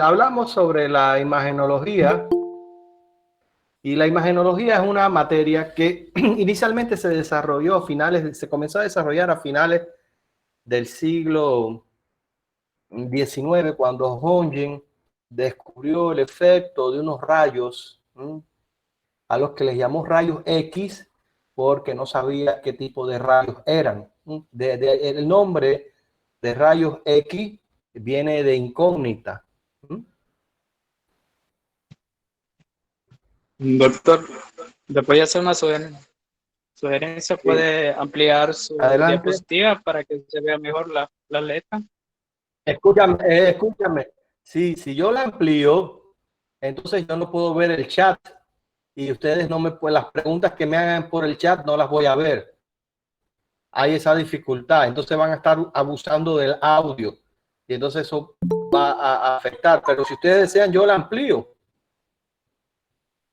hablamos sobre la imagenología, y la imagenología es una materia que inicialmente se desarrolló se comenzó a desarrollar a finales del siglo XIX, cuando Röntgen descubrió el efecto de unos rayos, a los que les llamó rayos X, porque no sabía qué tipo de rayos eran. El nombre de rayos X viene de incógnita. Doctor, ¿le voy a hacer una sugerencia? Sí. ¿Puede ampliar su Adelante. diapositiva para que se vea mejor la letra? Escúchame, escúchame. Si yo la amplío, entonces yo no puedo ver el chat y ustedes no me pueden, las preguntas que me hagan por el chat no las voy a ver. Hay esa dificultad. Entonces van a estar abusando del audio y entonces eso va a afectar. Pero si ustedes desean, yo la amplío.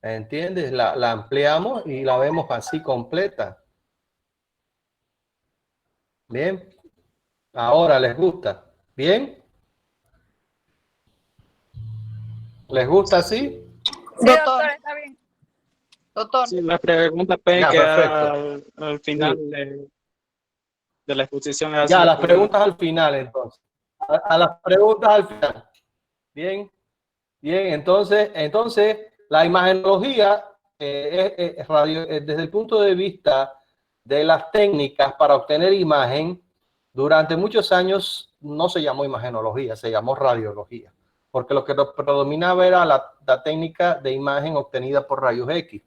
¿Entiendes? La ampliamos y la vemos así completa. Bien. Ahora les gusta. Bien. ¿Les gusta así? Sí, doctor, está bien. Doctor. Sí, las preguntas pueden Ya, perfecto. quedar al final Sí. de la exposición. Hace Ya, la las pregunta. preguntas al final, entonces. A las preguntas al final. Bien, bien. Entonces la imagenología desde el punto de vista de las técnicas para obtener imagen, durante muchos años no se llamó imagenología, se llamó radiología, porque lo que predominaba era la técnica de imagen obtenida por rayos X.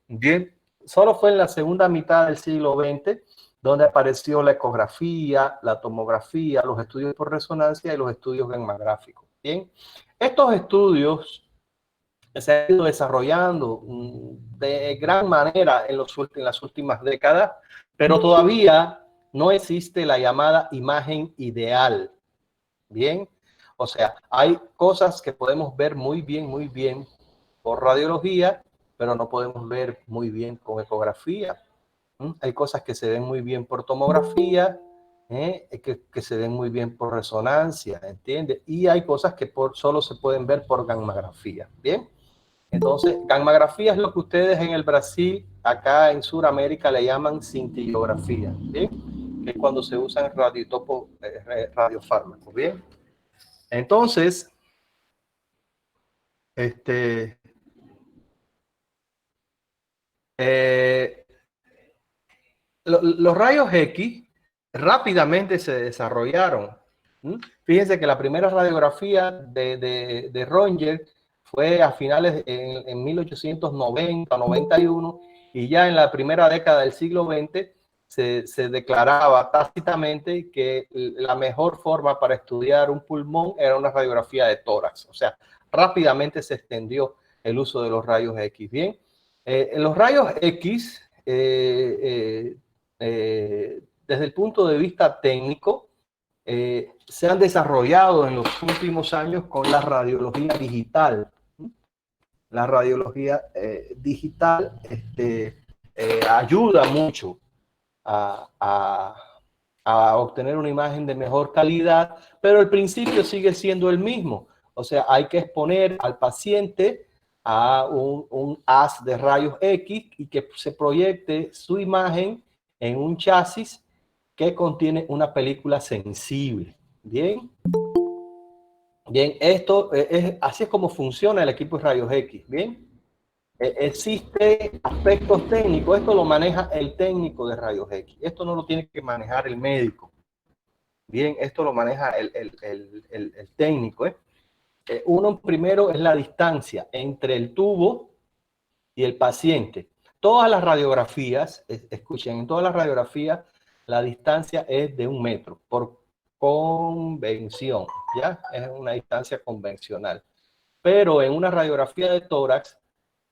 Bien, solo fue en la segunda mitad del siglo XX donde apareció la ecografía, la tomografía, los estudios por resonancia y los estudios gamma-gráficos. Bien, estos estudios se han ido desarrollando de gran manera en las últimas décadas, pero todavía no existe la llamada imagen ideal. Bien, o sea, hay cosas que podemos ver muy bien por radiología, pero no podemos ver muy bien con ecografía. Hay cosas que se ven muy bien por tomografía, que se ven muy bien por resonancia, ¿entiendes? Y hay cosas que solo se pueden ver por gammagrafía, ¿bien? Entonces, gammagrafía es lo que ustedes en el Brasil, acá en Sudamérica, le llaman cintillografía, ¿bien? Que es cuando se usan radiofármacos, ¿bien? Entonces, este, eh, los rayos X rápidamente se desarrollaron. Fíjense que la primera radiografía de Röntgen fue a finales en 1890, 91, y ya en la primera década del siglo XX se declaraba tácitamente que la mejor forma para estudiar un pulmón era una radiografía de tórax. O sea, rápidamente se extendió el uso de los rayos X. Bien, en los rayos X, desde el punto de vista técnico, se han desarrollado en los últimos años con la radiología digital. La radiología digital ayuda mucho a, a obtener una imagen de mejor calidad, pero el principio sigue siendo el mismo. O sea, hay que exponer al paciente a un haz de rayos X y que se proyecte su imagen en un chasis que contiene una película sensible. Bien, bien, esto así es como funciona el equipo de rayos X. Bien, existe aspectos técnicos, esto lo maneja el técnico de rayos X, esto no lo tiene que manejar el médico. Bien, esto lo maneja el técnico. Uno primero es la distancia entre el tubo y el paciente. Todas las radiografías, escuchen, en todas las radiografías la distancia es de 1 metro por convención, ¿ya? Es una distancia convencional. Pero en una radiografía de tórax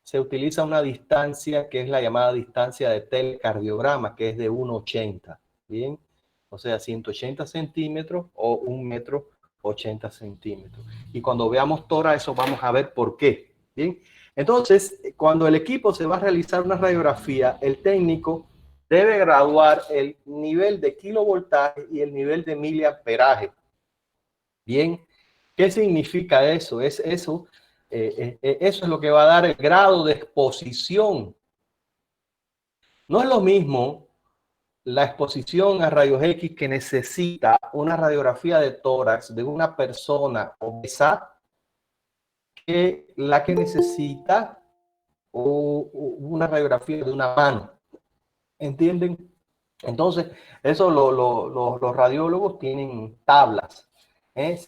se utiliza una distancia que es la llamada distancia de telecardiograma, que es de 1,80, ¿bien? O sea, 180 centímetros o 1,80 centímetros. Y cuando veamos tórax, eso vamos a ver por qué, ¿bien? Entonces, cuando el equipo se va a realizar una radiografía, el técnico debe graduar el nivel de kilovoltaje y el nivel de miliamperaje. Bien, ¿Qué significa eso? Eso es lo que va a dar el grado de exposición. No es lo mismo la exposición a rayos X que necesita una radiografía de tórax de una persona obesa que la que necesita una radiografía de una mano. ¿Entienden? Entonces, eso los radiólogos tienen tablas,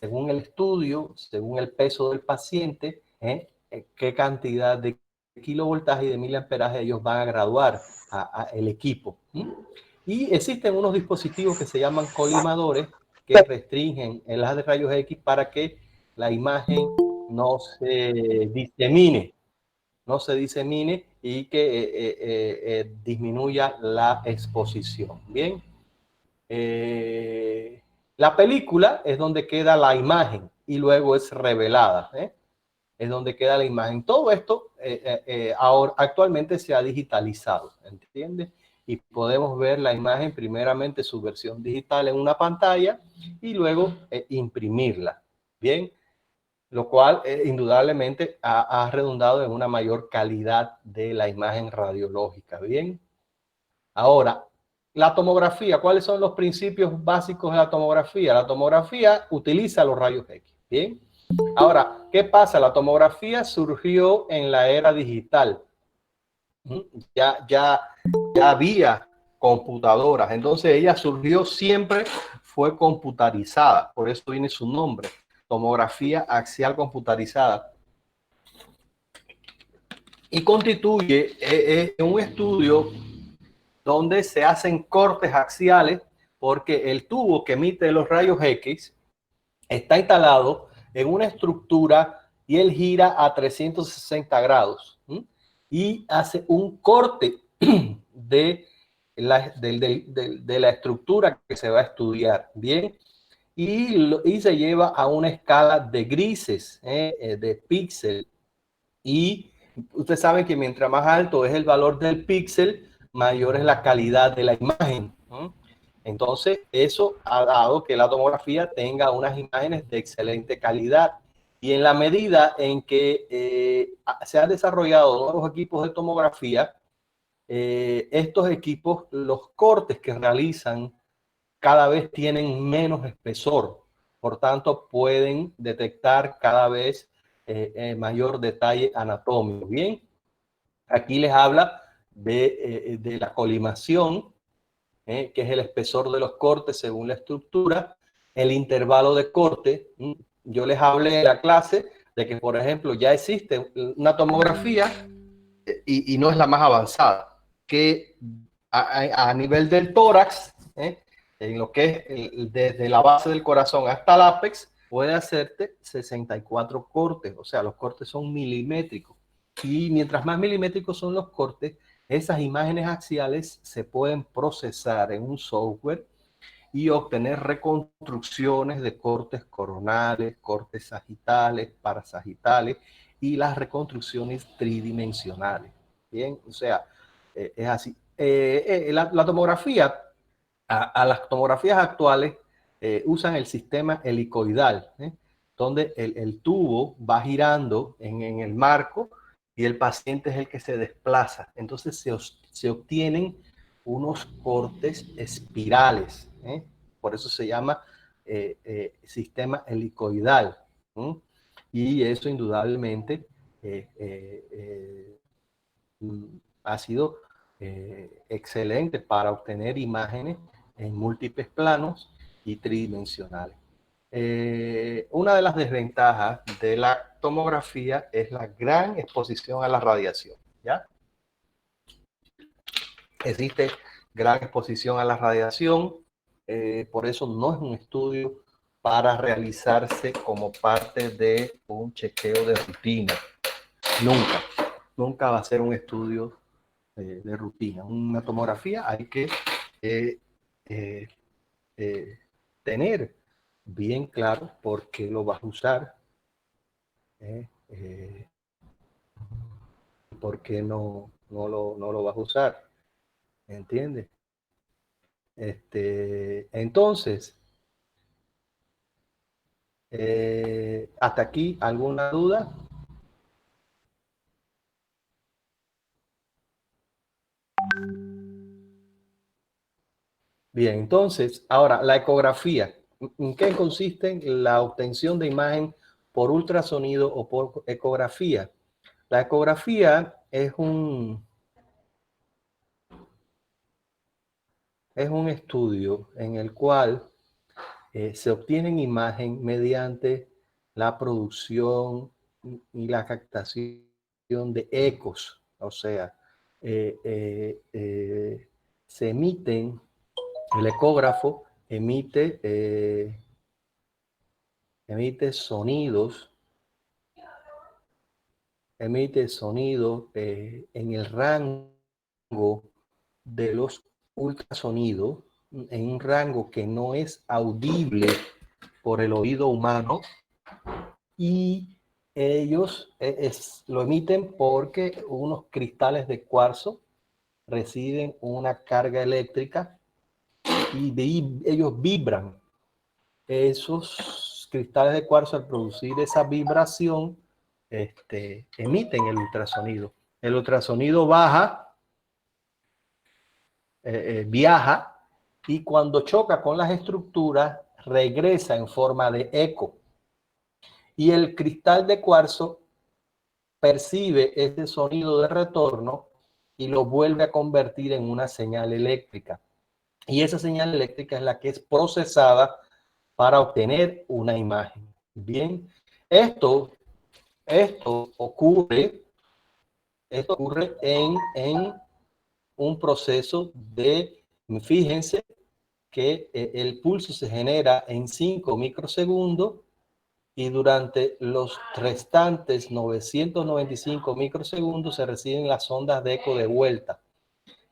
según el estudio, según el peso del paciente, qué cantidad de kilovoltaje y de miliamperaje ellos van a graduar a el equipo. Y existen unos dispositivos que se llaman colimadores que restringen el haz de rayos X para que la imagen no se disemine, y que disminuya la exposición. Bien. La película es donde queda la imagen y luego es revelada. Es donde queda la imagen. Todo esto ahora actualmente se ha digitalizado, ¿entiendes? Y podemos ver la imagen, primeramente su versión digital en una pantalla y luego imprimirla. Bien, lo cual indudablemente ha redundado en una mayor calidad de la imagen radiológica. Bien, ahora, la tomografía, ¿cuáles son los principios básicos de la tomografía? La tomografía utiliza los rayos X. Bien, ahora, ¿qué pasa? La tomografía surgió en la era digital. Ya había computadoras, entonces ella surgió siempre, fue computarizada, por eso viene su nombre, tomografía axial computarizada. Y constituye un estudio donde se hacen cortes axiales porque el tubo que emite los rayos X está instalado en una estructura y él gira a 360 grados y hace un corte de la estructura que se va a estudiar. Bien, y se lleva a una escala de grises, de píxel. Y ustedes saben que mientras más alto es el valor del píxel, mayor es la calidad de la imagen. Entonces, eso ha dado que la tomografía tenga unas imágenes de excelente calidad. Y en la medida en que se han desarrollado nuevos equipos de tomografía, estos equipos, los cortes que realizan cada vez tienen menos espesor. Por tanto, pueden detectar cada vez mayor detalle anatómico. Bien, aquí les habla de la colimación, que es el espesor de los cortes según la estructura, el intervalo de corte. Yo les hablé en la clase de que, por ejemplo, ya existe una tomografía y no es la más avanzada, que a nivel del tórax, en lo que es desde la base del corazón hasta el ápex, puede hacerte 64 cortes, o sea, los cortes son milimétricos. Y mientras más milimétricos son los cortes, esas imágenes axiales se pueden procesar en un software y obtener reconstrucciones de cortes coronales, cortes sagitales, parasagitales y las reconstrucciones tridimensionales. Bien, o sea, es así. La tomografía, a las tomografías actuales usan el sistema helicoidal, donde el tubo va girando en el marco y el paciente es el que se desplaza. Entonces se obtienen unos cortes espirales, por eso se llama sistema helicoidal. Y eso indudablemente ha sido excelente para obtener imágenes en múltiples planos y tridimensionales. Una de las desventajas de la tomografía es la gran exposición a la radiación, ¿ya? Existe gran exposición a la radiación, por eso no es un estudio para realizarse como parte de un chequeo de rutina. Nunca va a ser un estudio de rutina. Una tomografía hay que eh, eh, tener bien claro por qué lo vas a usar, por qué no lo vas a usar, ¿entiendes? Entonces, Hasta aquí, ¿alguna duda? Bien, entonces, ahora, la ecografía. ¿En qué consiste la obtención de imagen por ultrasonido o por ecografía? La ecografía es un estudio en el cual se obtienen imagen mediante la producción y la captación de ecos, o sea, se emiten, el ecógrafo emite sonidos, en el rango de los ultrasonidos, en un rango que no es audible por el oído humano, y ellos lo emiten porque unos cristales de cuarzo reciben una carga eléctrica y ellos vibran. Esos cristales de cuarzo, al producir esa vibración, emiten el ultrasonido. El ultrasonido viaja, y cuando choca con las estructuras regresa en forma de eco. Y el cristal de cuarzo percibe ese sonido de retorno y lo vuelve a convertir en una señal eléctrica. Y esa señal eléctrica es la que es procesada para obtener una imagen. Bien, esto, esto ocurre, en un proceso de, fíjense que el pulso se genera en 5 microsegundos, y durante los restantes 995 microsegundos se reciben las ondas de eco de vuelta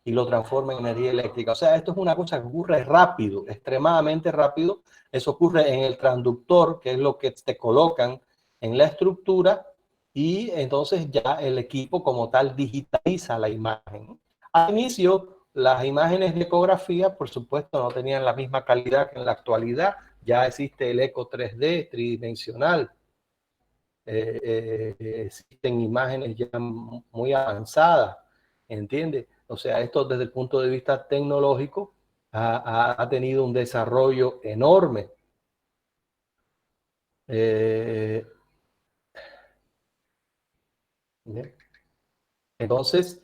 y lo transforma en energía eléctrica. O sea, esto es una cosa que ocurre rápido, extremadamente rápido. Eso ocurre en el transductor, que es lo que te colocan en la estructura, y entonces ya el equipo como tal digitaliza la imagen. Al inicio, las imágenes de ecografía, por supuesto, no tenían la misma calidad que en la actualidad. Ya existe el eco 3D, tridimensional. Existen imágenes ya muy avanzadas, ¿entiendes? O sea, esto desde el punto de vista tecnológico ha tenido un desarrollo enorme. ¿Bien? Entonces,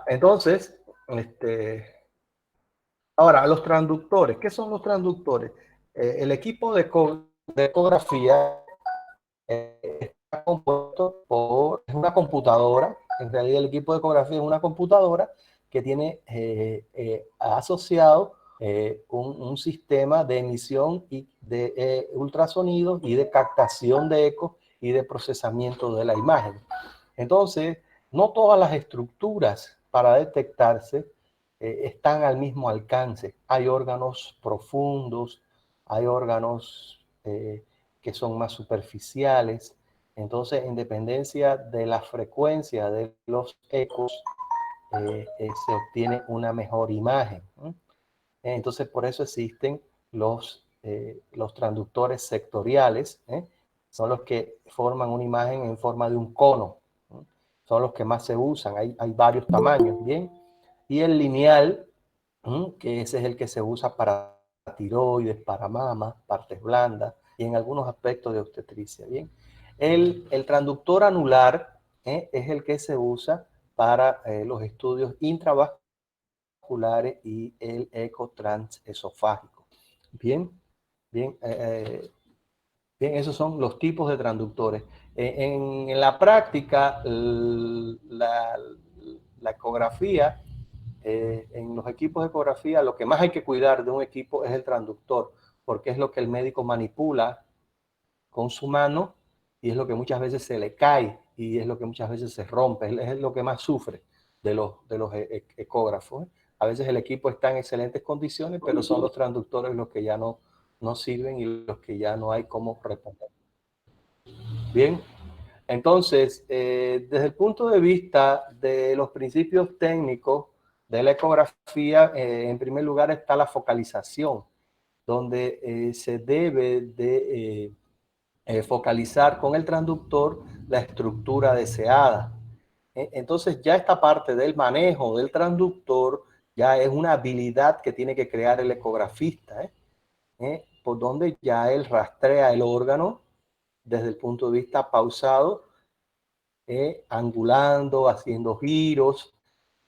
entonces, ahora, los transductores. ¿Qué son los transductores? El equipo de ecografía está compuesto por una computadora. En realidad, el equipo de ecografía es una computadora que tiene asociado un sistema de emisión y de ultrasonidos y de captación de eco y de procesamiento de la imagen. Entonces, no todas las estructuras para detectarse están al mismo alcance. Hay órganos profundos, hay órganos que son más superficiales. Entonces, en dependencia de la frecuencia de los ecos, se obtiene una mejor imagen. Entonces, por eso existen los transductores sectoriales. Son los que forman una imagen en forma de un cono. Son los que más se usan. Hay varios tamaños, ¿bien? Y el lineal, que ese es el que se usa para tiroides, para mama, partes blandas y en algunos aspectos de obstetricia, ¿bien? El transductor anular es el que se usa para los estudios intravasculares y el eco transesofágico. Bien, bien, bien, esos son los tipos de transductores. En la práctica, la ecografía, en los equipos de ecografía, lo que más hay que cuidar de un equipo es el transductor, porque es lo que el médico manipula con su mano y es lo que muchas veces se le cae y es lo que muchas veces se rompe, es lo que más sufre de los ecógrafos. A veces el equipo está en excelentes condiciones, pero son los transductores los que ya no no sirven y los que ya no hay cómo reponer. Bien, entonces, desde el punto de vista de los principios técnicos de la ecografía, en primer lugar está la focalización, donde se debe de focalizar con el transductor la estructura deseada. Entonces ya esta parte del manejo del transductor ya es una habilidad que tiene que crear el ecografista, por donde ya él rastrea el órgano desde el punto de vista pausado, angulando, haciendo giros.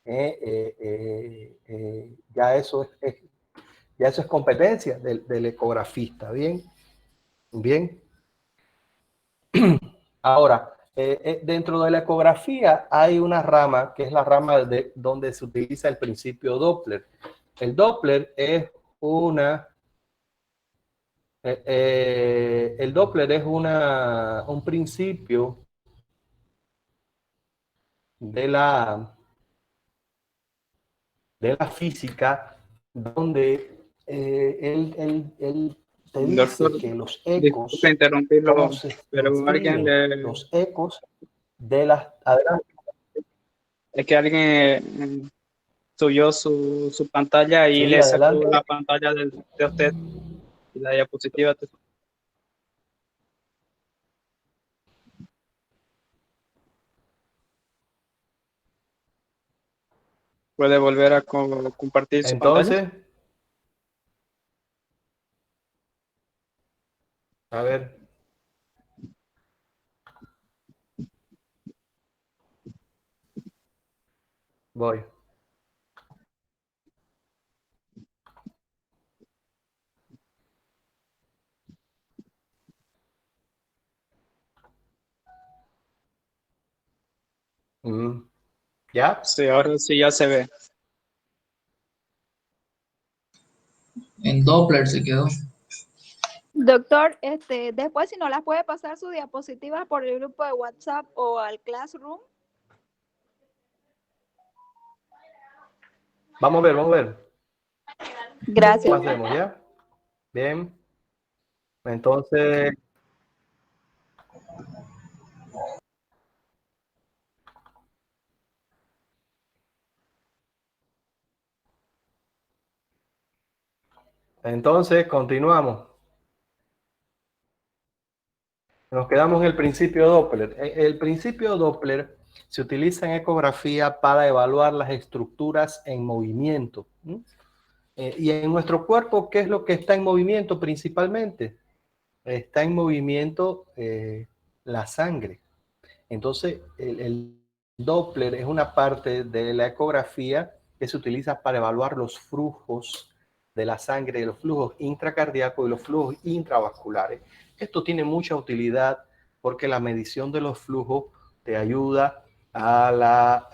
Ya ya eso es competencia del ecografista. Bien, bien. Ahora, dentro de la ecografía hay una rama que es la rama de donde se utiliza el principio Doppler. El Doppler es un principio de la física donde él te dice Doctor, que los disculpe ecos, interrumpirlo, cómo se pero transcriben los ecos de las... Adelante. es que alguien subió su pantalla y Sí, le sacó adelante. la pantalla de usted y la diapositiva. ¿Puede volver a compartir su pantalla? Entonces, a ver, voy. ¿Ya? Sí, ahora sí ya se ve. En Doppler se quedó. Doctor, después si no las puede pasar sus diapositivas por el grupo de WhatsApp o al Classroom. Vamos a ver. Gracias. ¿Cómo hacemos, ya? Bien. Entonces, continuamos. Nos quedamos en el principio Doppler. El principio Doppler se utiliza en ecografía para evaluar las estructuras en movimiento. Y en nuestro cuerpo, ¿qué es lo que está en movimiento principalmente? Está en movimiento la sangre. Entonces, el Doppler es una parte de la ecografía que se utiliza para evaluar los flujos de la sangre, los flujos intracardíacos y los flujos intravasculares. Esto tiene mucha utilidad porque la medición de los flujos te ayuda a la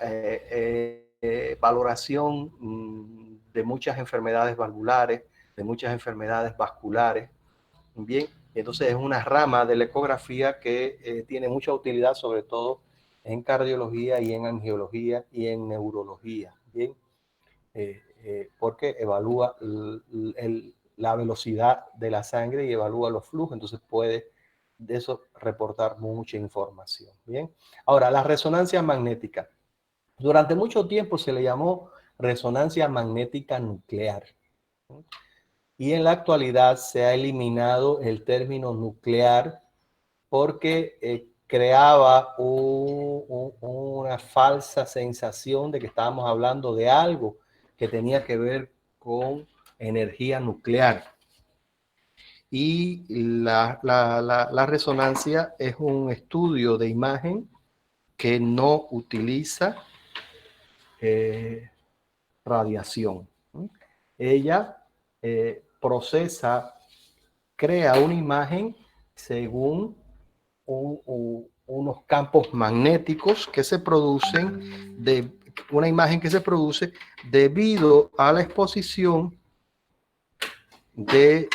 valoración de muchas enfermedades valvulares, de muchas enfermedades vasculares. Bien, entonces es una rama de la ecografía que tiene mucha utilidad, sobre todo en cardiología y en angiología y en neurología. Bien, porque evalúa la velocidad de la sangre y evalúa los flujos, entonces puede de eso reportar mucha información. Bien, ahora la resonancia magnética. Durante mucho tiempo se le llamó resonancia magnética nuclear. Y en la actualidad se ha eliminado el término nuclear porque creaba una falsa sensación de que estábamos hablando de algo que tenía que ver con energía nuclear. Y la resonancia es un estudio de imagen que no utiliza radiación. Ella procesa, crea una imagen según unos campos magnéticos que se producen, una imagen que se produce debido a la exposición de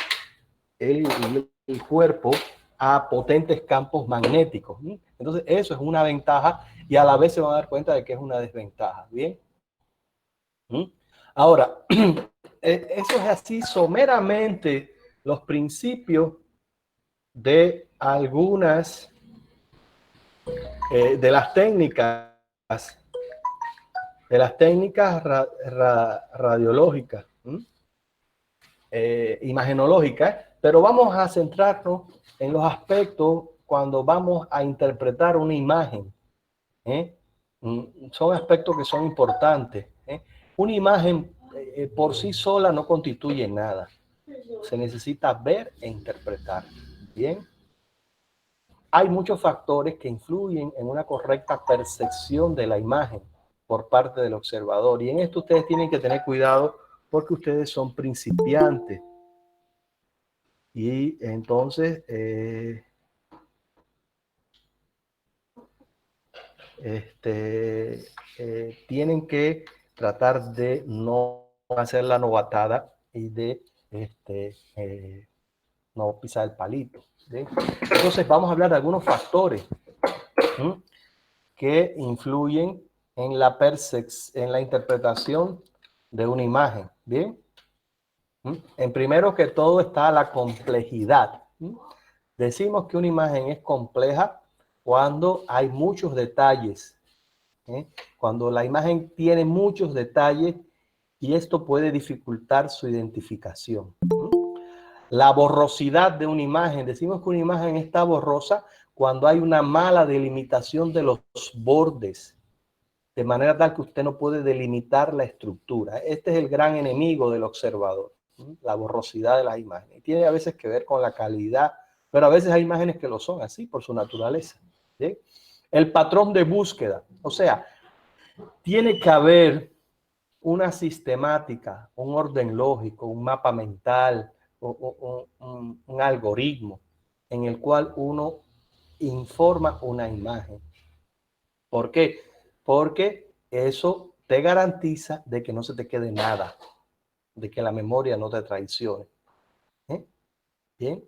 el cuerpo a potentes campos magnéticos. Entonces eso es una ventaja y a la vez se van a dar cuenta de que es una desventaja. Bien. Ahora, eso es así someramente los principios de algunas de las técnicas radiológicas, imagenológicas, pero vamos a centrarnos en los aspectos cuando vamos a interpretar una imagen. Son aspectos que son importantes. Una imagen por sí sola no constituye nada. Se necesita ver e interpretar. Bien. Hay muchos factores que influyen en una correcta percepción de la imagen por parte del observador. Y en esto ustedes tienen que tener cuidado porque ustedes son principiantes. Y entonces tienen que tratar de no hacer la novatada y de no pisar el palito. ¿Sí? Entonces vamos a hablar de algunos factores que influyen en la interpretación de una imagen. Bien. En primero que todo está la complejidad. Decimos que una imagen es compleja cuando hay muchos detalles. Cuando la imagen tiene muchos detalles y esto puede dificultar su identificación. La borrosidad de una imagen. Decimos que una imagen está borrosa cuando hay una mala delimitación de los bordes, de manera tal que usted no puede delimitar la estructura. Este es el gran enemigo del observador, la borrosidad de las imágenes. Tiene a veces que ver con la calidad, pero a veces hay imágenes que lo son así por su naturaleza. ¿Sí? El patrón de búsqueda, o sea, tiene que haber una sistemática, un orden lógico, un mapa mental, un algoritmo en el cual uno informa una imagen. ¿Por qué? Porque eso te garantiza de que no se te quede nada, de que la memoria no te traicione. Bien,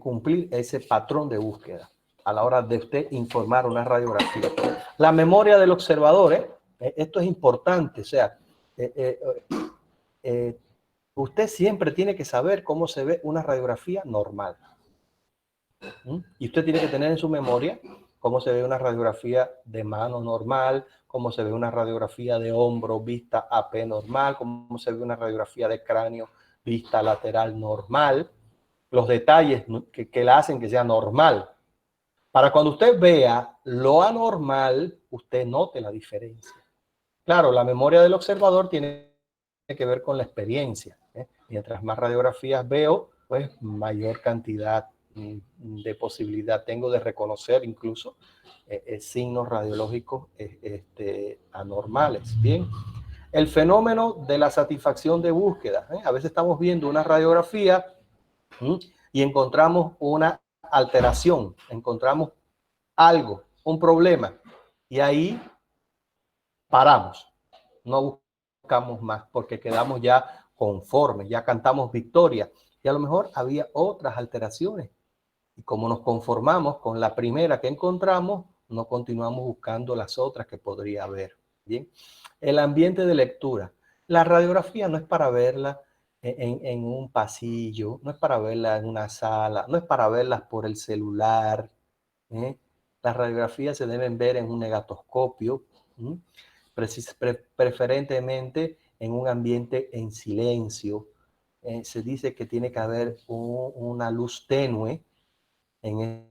cumplir ese patrón de búsqueda a la hora de usted informar una radiografía. La memoria del observador, esto es importante, o sea, usted siempre tiene que saber cómo se ve una radiografía normal. Y usted tiene que tener en su memoria cómo se ve una radiografía de mano normal, cómo se ve una radiografía de hombro vista AP normal, cómo se ve una radiografía de cráneo vista lateral normal, los detalles que la hacen que sea normal. Para cuando usted vea lo anormal, usted note la diferencia. Claro, la memoria del observador tiene que ver con la experiencia. Mientras más radiografías veo, pues mayor cantidad de posibilidad tengo de reconocer incluso signos radiológicos anormales. Bien, el fenómeno de la satisfacción de búsqueda. A veces estamos viendo una radiografía y encontramos una alteración, encontramos algo, un problema, y ahí paramos, no buscamos más porque quedamos ya conformes, ya cantamos victoria, y a lo mejor había otras alteraciones. Y como nos conformamos con la primera que encontramos, no continuamos buscando las otras que podría haber. Bien, el ambiente de lectura. La radiografía no es para verla en un pasillo, no es para verla en una sala, no es para verlas por el celular. Las radiografías se deben ver en un negatoscopio, preferentemente en un ambiente en silencio. Se dice que tiene que haber una luz tenue en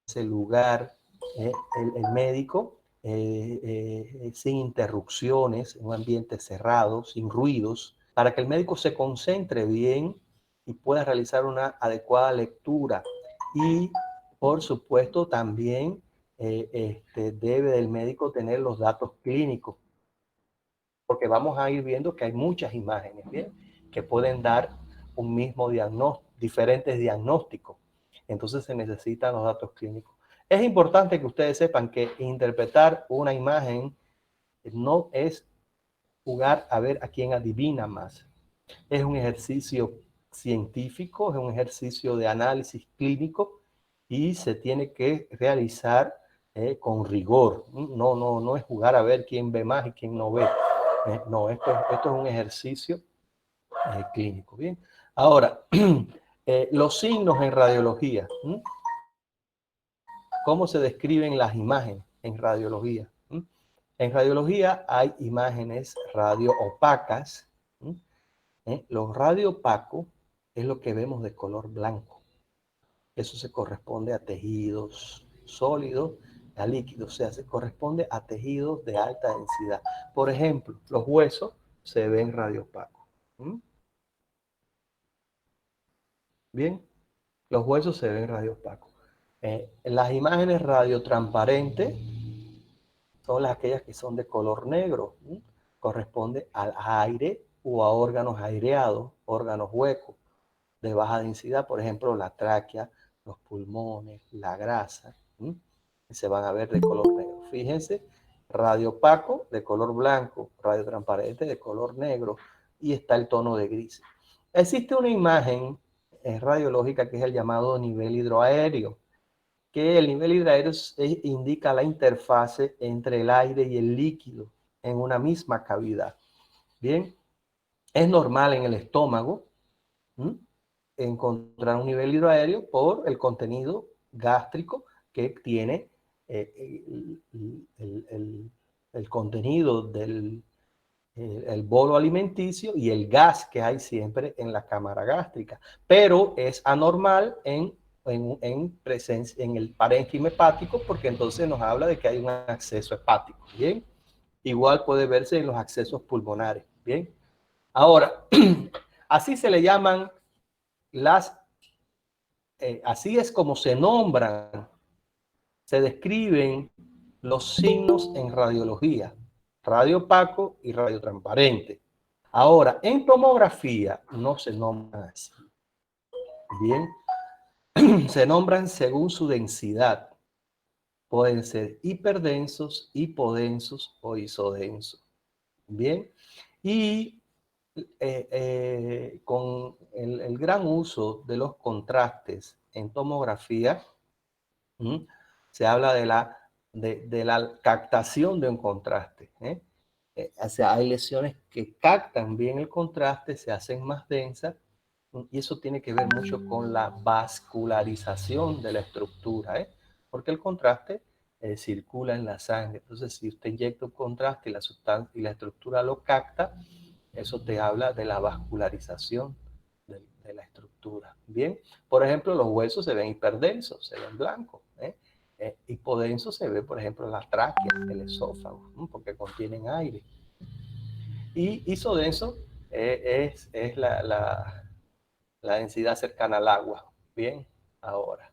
ese lugar, el médico, sin interrupciones, en un ambiente cerrado, sin ruidos, para que el médico se concentre bien y pueda realizar una adecuada lectura. Y, por supuesto, también debe el médico tener los datos clínicos, porque vamos a ir viendo que hay muchas imágenes, ¿bien?, que pueden dar un mismo diagnóstico, diferentes diagnósticos. Entonces se necesitan los datos clínicos. Es importante que ustedes sepan que interpretar una imagen no es jugar a ver a quién adivina más. Es un ejercicio científico, es un ejercicio de análisis clínico y se tiene que realizar con rigor. No es jugar a ver quién ve más y quién no ve. No, esto es un ejercicio clínico. Bien. Ahora, los signos en radiología. ¿Cómo se describen las imágenes en radiología? En radiología hay imágenes radioopacas. Los radioopacos es lo que vemos de color blanco. Eso se corresponde a tejidos sólidos, a líquidos, o sea, se corresponde a tejidos de alta densidad. Por ejemplo, los huesos se ven radioopacos. Bien, los huesos se ven radioopacos. Las imágenes radiotransparentes son aquellas que son de color negro. Corresponde al aire o a órganos aireados, órganos huecos de baja densidad, por ejemplo, la tráquea, los pulmones, la grasa, se van a ver de color negro. Fíjense, radiopaco de color blanco, radiotransparente de color negro, y está el tono de gris. Existe una imagen radiológica que es el llamado nivel hidroaéreo, que el nivel hidroaéreo indica la interfase entre el aire y el líquido en una misma cavidad. Bien, es normal en el estómago encontrar un nivel hidroaéreo por el contenido gástrico que tiene el contenido del el bolo alimenticio y el gas que hay siempre en la cámara gástrica, pero es anormal en presencia en el parénquima hepático, porque entonces nos habla de que hay un acceso hepático. Bien, igual puede verse en los accesos pulmonares. Bien, ahora así se le llaman así es como se nombran, se describen los signos en radiología: radiopaco y radiotransparente. Ahora, en tomografía no se nombran así. Bien, se nombran según su densidad. Pueden ser hiperdensos, hipodensos o isodensos. Bien, y con el gran uso de los contrastes en tomografía, se habla de la captación de un contraste. O sea, hay lesiones que captan bien el contraste, se hacen más densas, y eso tiene que ver mucho con la vascularización de la estructura, porque el contraste circula en la sangre. Entonces, si usted inyecta un contraste y la sustancia y la estructura lo capta, eso te habla de la vascularización de la estructura. Bien, por ejemplo, los huesos se ven hiperdensos, se ven blancos. Hipodenso se ve, por ejemplo, la tráquea, el esófago, porque contienen aire. Y isodenso es la densidad cercana al agua. Bien, ahora.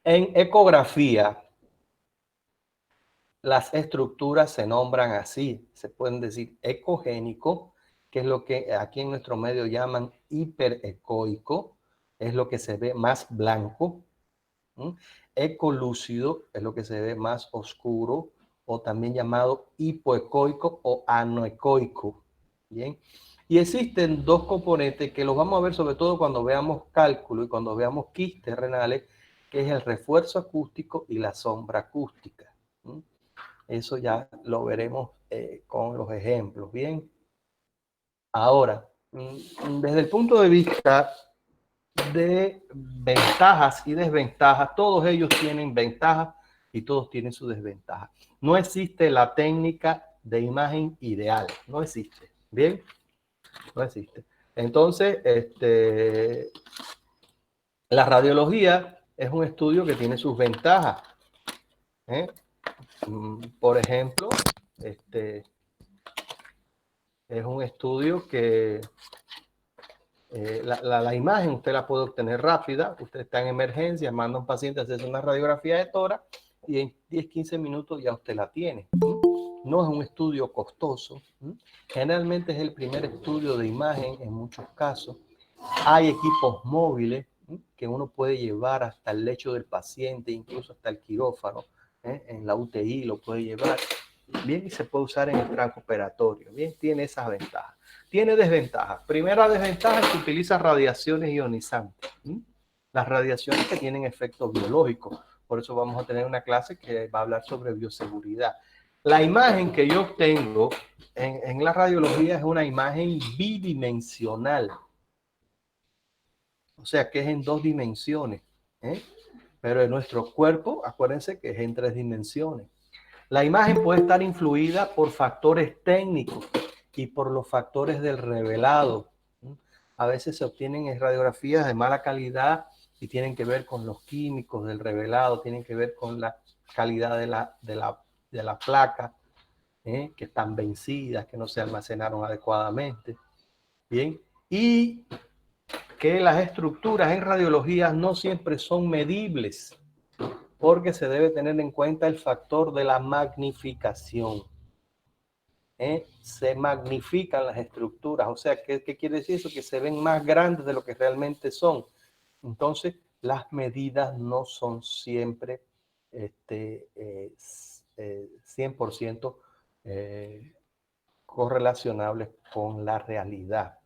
En ecografía, las estructuras se nombran así. Se pueden decir ecogénico, que es lo que aquí en nuestro medio llaman hiperecoico, es lo que se ve más blanco. Ecolúcido es lo que se ve más oscuro, o también llamado hipoecoico o anoecoico. Bien, y existen dos componentes que los vamos a ver sobre todo cuando veamos cálculo y cuando veamos quistes renales, que es el refuerzo acústico y la sombra acústica. Eso ya lo veremos con los ejemplos. Bien, ahora, desde el punto de vista de ventajas y desventajas, todos ellos tienen ventajas y todos tienen su desventaja. No existe la técnica de imagen ideal, no existe. Bien, no existe. Entonces, la radiología es un estudio que tiene sus ventajas. Por ejemplo, es un estudio que la imagen usted la puede obtener rápida. Usted está en emergencia, manda a un paciente a hacerse una radiografía de tórax y en 10-15 minutos ya usted la tiene. No es un estudio costoso. Generalmente es el primer estudio de imagen en muchos casos. Hay equipos móviles que uno puede llevar hasta el lecho del paciente, incluso hasta el quirófano. En la UTI lo puede llevar. Bien, y se puede usar en el transoperatorio. Bien, tiene esas ventajas. Tiene desventajas. Primera desventaja es que utiliza radiaciones ionizantes. Las radiaciones que tienen efectos biológicos. Por eso vamos a tener una clase que va a hablar sobre bioseguridad. La imagen que yo obtengo en la radiología es una imagen bidimensional. O sea que es en 2 dimensiones, ¿eh? Pero en nuestro cuerpo, acuérdense que es en 3 dimensiones. La imagen puede estar influida por factores técnicos y por los factores del revelado. A veces se obtienen radiografías de mala calidad y tienen que ver con los químicos del revelado, tienen que ver con la calidad de la placa, que están vencidas, que no se almacenaron adecuadamente. Bien, y que las estructuras en radiología no siempre son medibles, porque se debe tener en cuenta el factor de la magnificación. Se magnifican las estructuras, o sea, ¿qué quiere decir eso? Que se ven más grandes de lo que realmente son. Entonces, las medidas no son siempre 100% correlacionables con la realidad,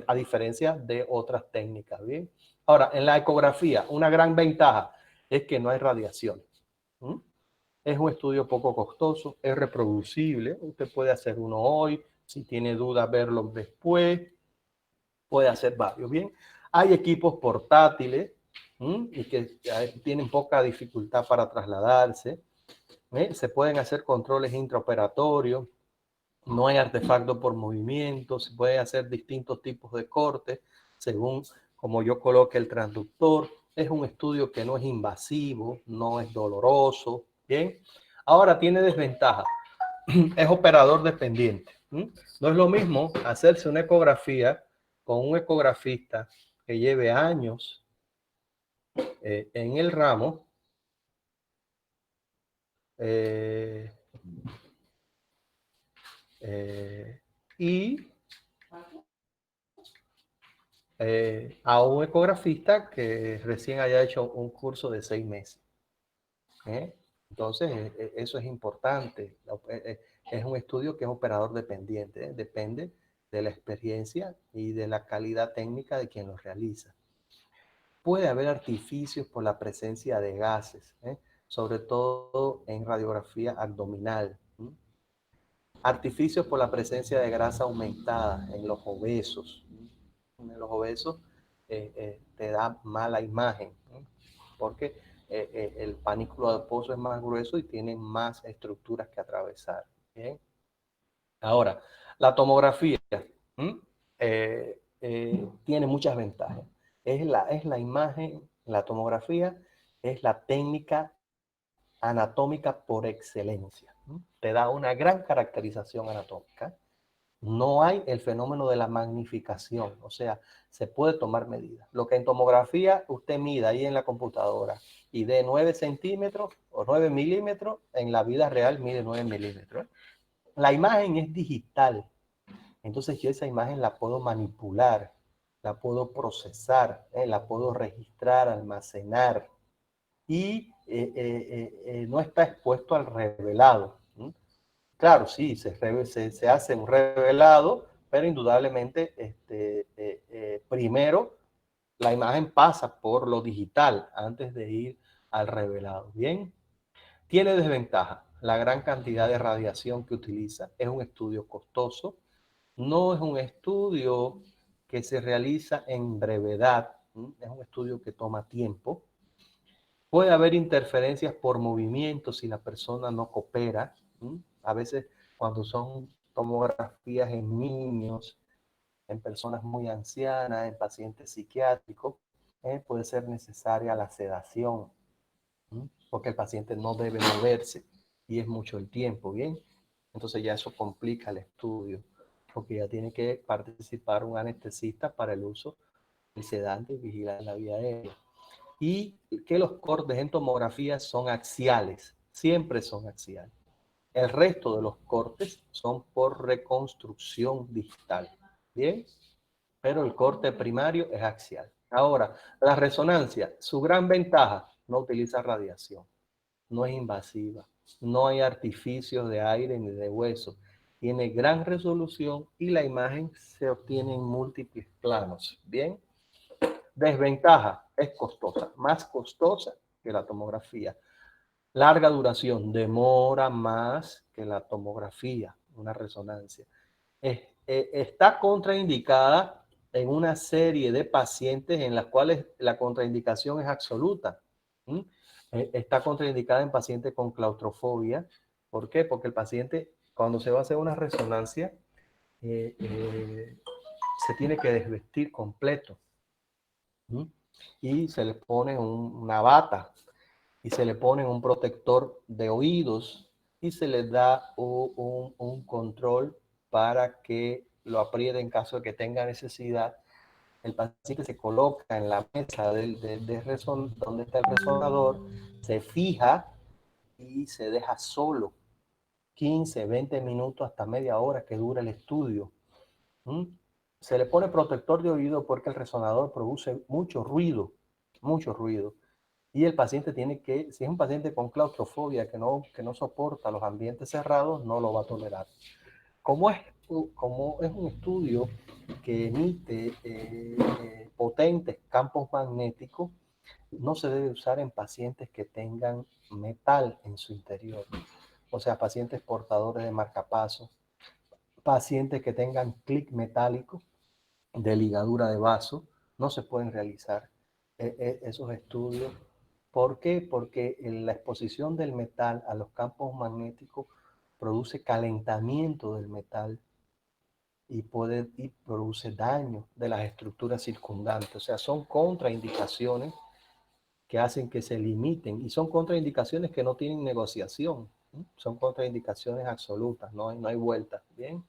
a diferencia de otras técnicas. ¿Bien? Ahora, en la ecografía, una gran ventaja es que no hay radiación. Es un estudio poco costoso, es reproducible. Usted puede hacer uno hoy, si tiene dudas, verlo después. Puede hacer varios. Bien, hay equipos portátiles y que tienen poca dificultad para trasladarse. Se pueden hacer controles intraoperatorios. No hay artefacto por movimiento. Se pueden hacer distintos tipos de cortes según como yo coloque el transductor. Es un estudio que no es invasivo, no es doloroso. Bien, ahora tiene desventaja. Es operador dependiente. No es lo mismo hacerse una ecografía con un ecografista que lleve años en el ramo y a un ecografista que recién haya hecho un curso de 6 meses. Entonces, eso es importante. Es un estudio que es operador dependiente. Depende de la experiencia y de la calidad técnica de quien lo realiza. Puede haber artificios por la presencia de gases, sobre todo en radiografía abdominal. Artificios por la presencia de grasa aumentada en los obesos. En los obesos te da mala imagen, porque el panículo adiposo es más grueso y tiene más estructuras que atravesar. ¿Bien? Ahora, la tomografía tiene muchas ventajas. Es la imagen, la tomografía es la técnica anatómica por excelencia. Te da una gran caracterización anatómica. No hay el fenómeno de la magnificación, o sea, se puede tomar medidas. Lo que en tomografía usted mida ahí en la computadora y de 9 centímetros o 9 milímetros, en la vida real mide 9 milímetros. La imagen es digital, entonces yo esa imagen la puedo manipular, la puedo procesar, la puedo registrar, almacenar y no está expuesto al revelado. Claro, sí, se hace un revelado, pero indudablemente primero la imagen pasa por lo digital antes de ir al revelado. Bien, tiene desventaja la gran cantidad de radiación que utiliza. Es un estudio costoso, no es un estudio que se realiza en brevedad, es un estudio que toma tiempo. Puede haber interferencias por movimiento si la persona no coopera. A veces cuando son tomografías en niños, en personas muy ancianas, en pacientes psiquiátricos, puede ser necesaria la sedación, porque el paciente no debe moverse y es mucho el tiempo, ¿bien? Entonces ya eso complica el estudio, porque ya tiene que participar un anestesista para el uso del sedante y vigilar la vía aérea. Y que los cortes en tomografía son axiales, siempre son axiales. El resto de los cortes son por reconstrucción digital, ¿bien? Pero el corte primario es axial. Ahora, la resonancia, su gran ventaja, no utiliza radiación, no es invasiva, no hay artificios de aire ni de hueso, tiene gran resolución y la imagen se obtiene en múltiples planos, ¿bien? Desventaja, es costosa, más costosa que la tomografía. Larga duración, demora más que la tomografía, una resonancia. Está contraindicada en una serie de pacientes en las cuales la contraindicación es absoluta. ¿Mm? Está contraindicada en pacientes con claustrofobia. ¿Por qué? Porque el paciente, cuando se va a hacer una resonancia, se tiene que desvestir completo. ¿Mm? Y se le pone una bata y se le pone un protector de oídos y se le da un control para que lo apriete en caso de que tenga necesidad. El paciente se coloca en la mesa donde está el resonador, se fija y se deja solo 15, 20 minutos hasta media hora que dura el estudio. ¿Mm? Se le pone protector de oído porque el resonador produce mucho ruido, mucho ruido. Y el paciente tiene que, si es un paciente con claustrofobia que no soporta los ambientes cerrados, no lo va a tolerar. Como es un estudio que emite potentes campos magnéticos, no se debe usar en pacientes que tengan metal en su interior. O sea, pacientes portadores de marcapasos, pacientes que tengan clic metálico de ligadura de vaso, no se pueden realizar esos estudios. ¿Por qué? Porque la exposición del metal a los campos magnéticos produce calentamiento del metal y produce daño de las estructuras circundantes. O sea, son contraindicaciones que hacen que se limiten y son contraindicaciones que no tienen negociación. ¿Sí? Son contraindicaciones absolutas, no hay vuelta. Bien.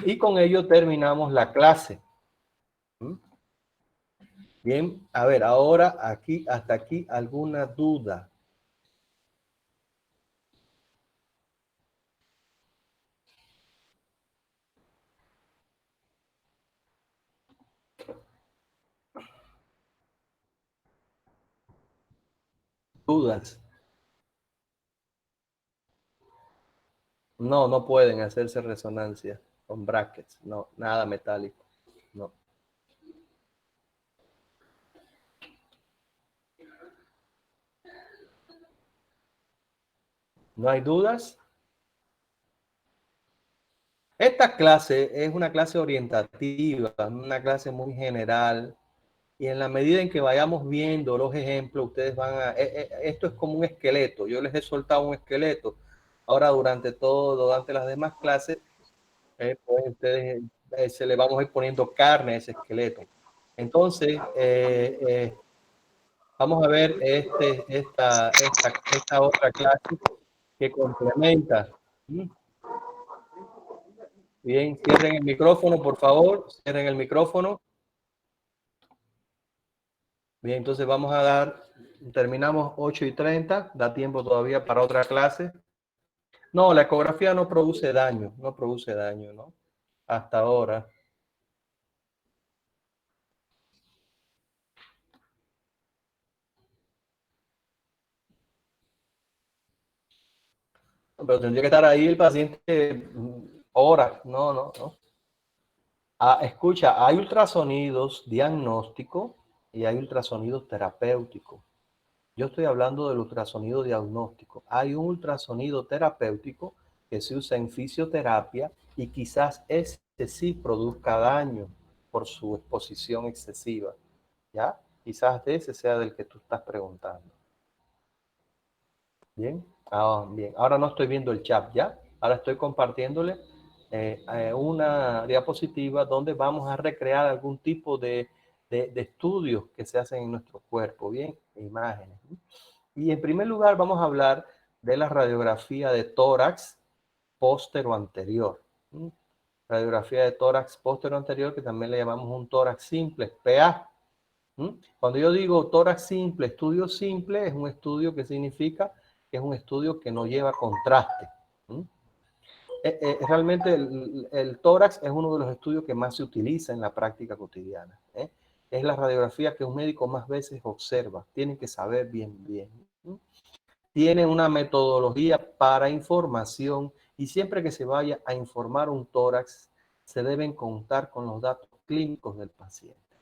Y con ello terminamos la clase. ¿Sí? Bien, a ver, ahora aquí, hasta aquí, ¿alguna duda? ¿Dudas? No, no pueden hacerse resonancia con brackets, no, nada metálico, no. ¿No hay dudas? Esta clase es una clase orientativa, una clase muy general, y en la medida en que vayamos viendo los ejemplos, ustedes van a... esto es como un esqueleto, yo les he soltado un esqueleto, ahora durante las demás clases, pues ustedes se le vamos a ir poniendo carne a ese esqueleto. Entonces, vamos a ver esta otra clase que complementa. Bien, cierren el micrófono, por favor. Cierren el micrófono. Bien, entonces vamos a terminamos 8:30. Da tiempo todavía para otra clase. No, la ecografía no produce daño, ¿no? Hasta ahora. Pero tendría que estar ahí el paciente horas. No. Escucha, hay ultrasonidos diagnósticos y hay ultrasonidos terapéuticos. Yo estoy hablando del ultrasonido diagnóstico. Hay un ultrasonido terapéutico que se usa en fisioterapia y quizás ese sí produzca daño por su exposición excesiva. ¿Ya? Quizás ese sea del que tú estás preguntando. Bien. Bien. Ahora no estoy viendo el chat, ¿ya? Ahora estoy compartiéndole una diapositiva donde vamos a recrear algún tipo de estudios que se hacen en nuestro cuerpo, bien, imágenes. Y en primer lugar vamos a hablar de la radiografía de tórax póstero anterior. Radiografía de tórax póstero anterior, que también le llamamos un tórax simple, PA. Cuando yo digo tórax simple, estudio simple, es un estudio que significa que es un estudio que no lleva contraste. Realmente el tórax es uno de los estudios que más se utiliza en la práctica cotidiana. Es la radiografía que un médico más veces observa. Tienen que saber bien. Tiene una metodología para información y siempre que se vaya a informar un tórax, se deben contar con los datos clínicos del paciente.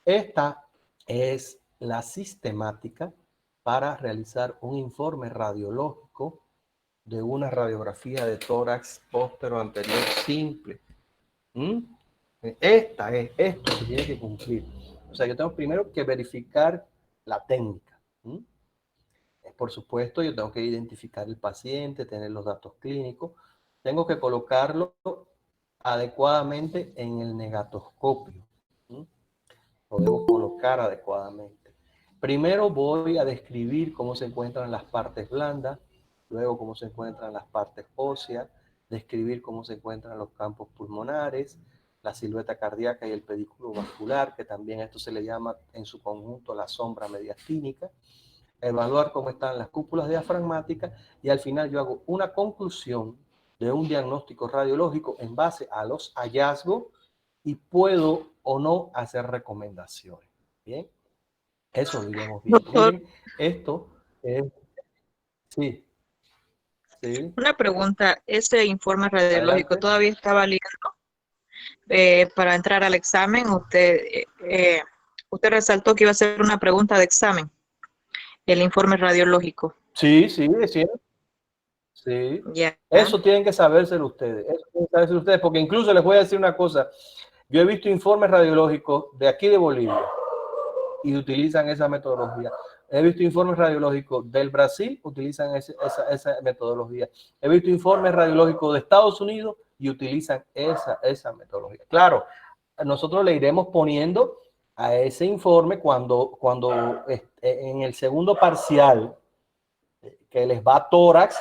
Esta es la sistemática para realizar un informe radiológico de una radiografía de tórax póstero anterior simple. ¿Mm? Esto que tiene que cumplir. O sea, yo tengo primero que verificar la técnica. ¿Mm? Por supuesto, yo tengo que identificar el paciente, tener los datos clínicos, tengo que colocarlo adecuadamente en el negatoscopio. ¿Mm? Lo debo colocar adecuadamente. Primero voy a describir cómo se encuentran las partes blandas, luego cómo se encuentran las partes óseas, describir cómo se encuentran los campos pulmonares, la silueta cardíaca y el pedículo vascular, que también esto se le llama en su conjunto la sombra mediastínica, evaluar cómo están las cúpulas diafragmáticas y al final yo hago una conclusión de un diagnóstico radiológico en base a los hallazgos y puedo o no hacer recomendaciones. Bien, eso lo iremos viendo. Doctor, Miren, esto es, sí, sí, una pregunta. ¿Ese informe radiológico adelante. todavía está válido para entrar al examen? Usted resaltó que iba a hacer una pregunta de examen, el informe radiológico. Sí, sí, es cierto. Sí, Ya. eso tienen que sabérselo ustedes, eso tienen que sabérselo ustedes, porque incluso les voy a decir una cosa, yo he visto informes radiológicos de aquí de Bolivia y utilizan esa metodología. He visto informes radiológicos del Brasil, utilizan esa metodología. He visto informes radiológicos de Estados Unidos y utilizan esa metodología. Claro, nosotros le iremos poniendo a ese informe cuando en el segundo parcial que les va tórax,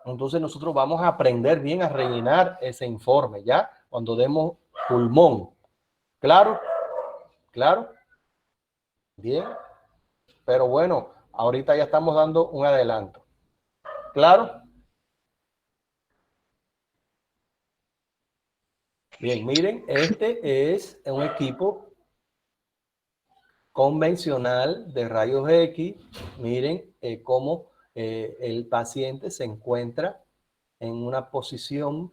entonces nosotros vamos a aprender bien a rellenar ese informe, ¿ya? Cuando demos pulmón. ¿Claro? ¿Claro? Bien. Pero bueno, ahorita ya estamos dando un adelanto. ¿Claro? Bien, miren, este es un equipo convencional de rayos X. Miren cómo el paciente se encuentra en una posición.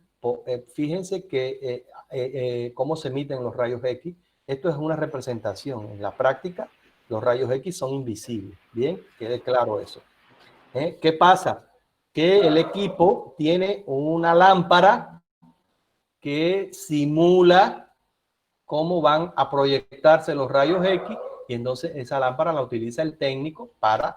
Fíjense que cómo se emiten los rayos X. Esto es una representación. En la práctica, los rayos X son invisibles. Bien, quede claro eso. ¿Qué pasa? Que el equipo tiene una lámpara que simula cómo van a proyectarse los rayos X y entonces esa lámpara la utiliza el técnico para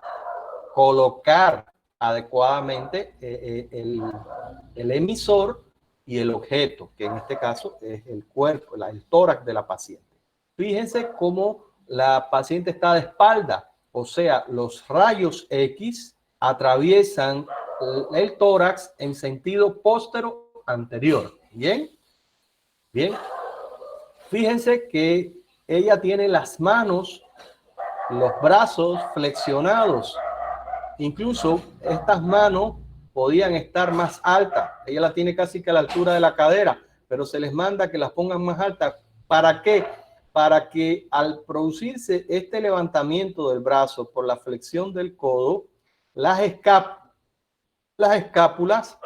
colocar adecuadamente el emisor y el objeto, que en este caso es el cuerpo, el tórax de la paciente. Fíjense cómo la paciente está de espalda, o sea, los rayos X atraviesan el tórax en sentido póstero anterior. ¿Bien? Bien. Fíjense que ella tiene las manos, los brazos flexionados. Incluso estas manos podían estar más altas. Ella la tiene casi que a la altura de la cadera, pero se les manda que las pongan más altas. ¿Para qué? Para que al producirse este levantamiento del brazo por la flexión del codo, las escápulas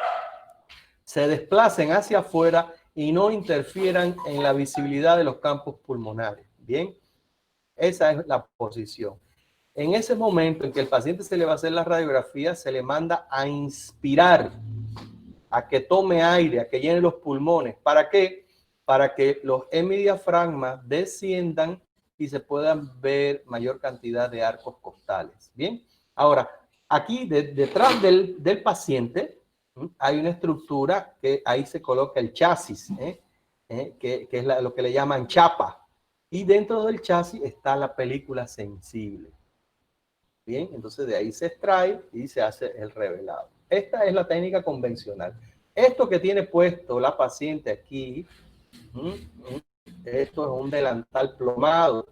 se desplacen hacia afuera y no interfieran en la visibilidad de los campos pulmonares. Bien, esa es la posición. En ese momento en que el paciente se le va a hacer la radiografía, se le manda a inspirar, a que tome aire, a que llene los pulmones. ¿Para qué? Para que los hemidiafragmas desciendan y se puedan ver mayor cantidad de arcos costales. Bien, ahora, aquí detrás del paciente hay una estructura que ahí se coloca el chasis, que es lo que le llaman chapa. Y dentro del chasis está la película sensible. Bien, entonces de ahí se extrae y se hace el revelado. Esta es la técnica convencional. Esto que tiene puesto la paciente aquí, esto es un delantal plomado,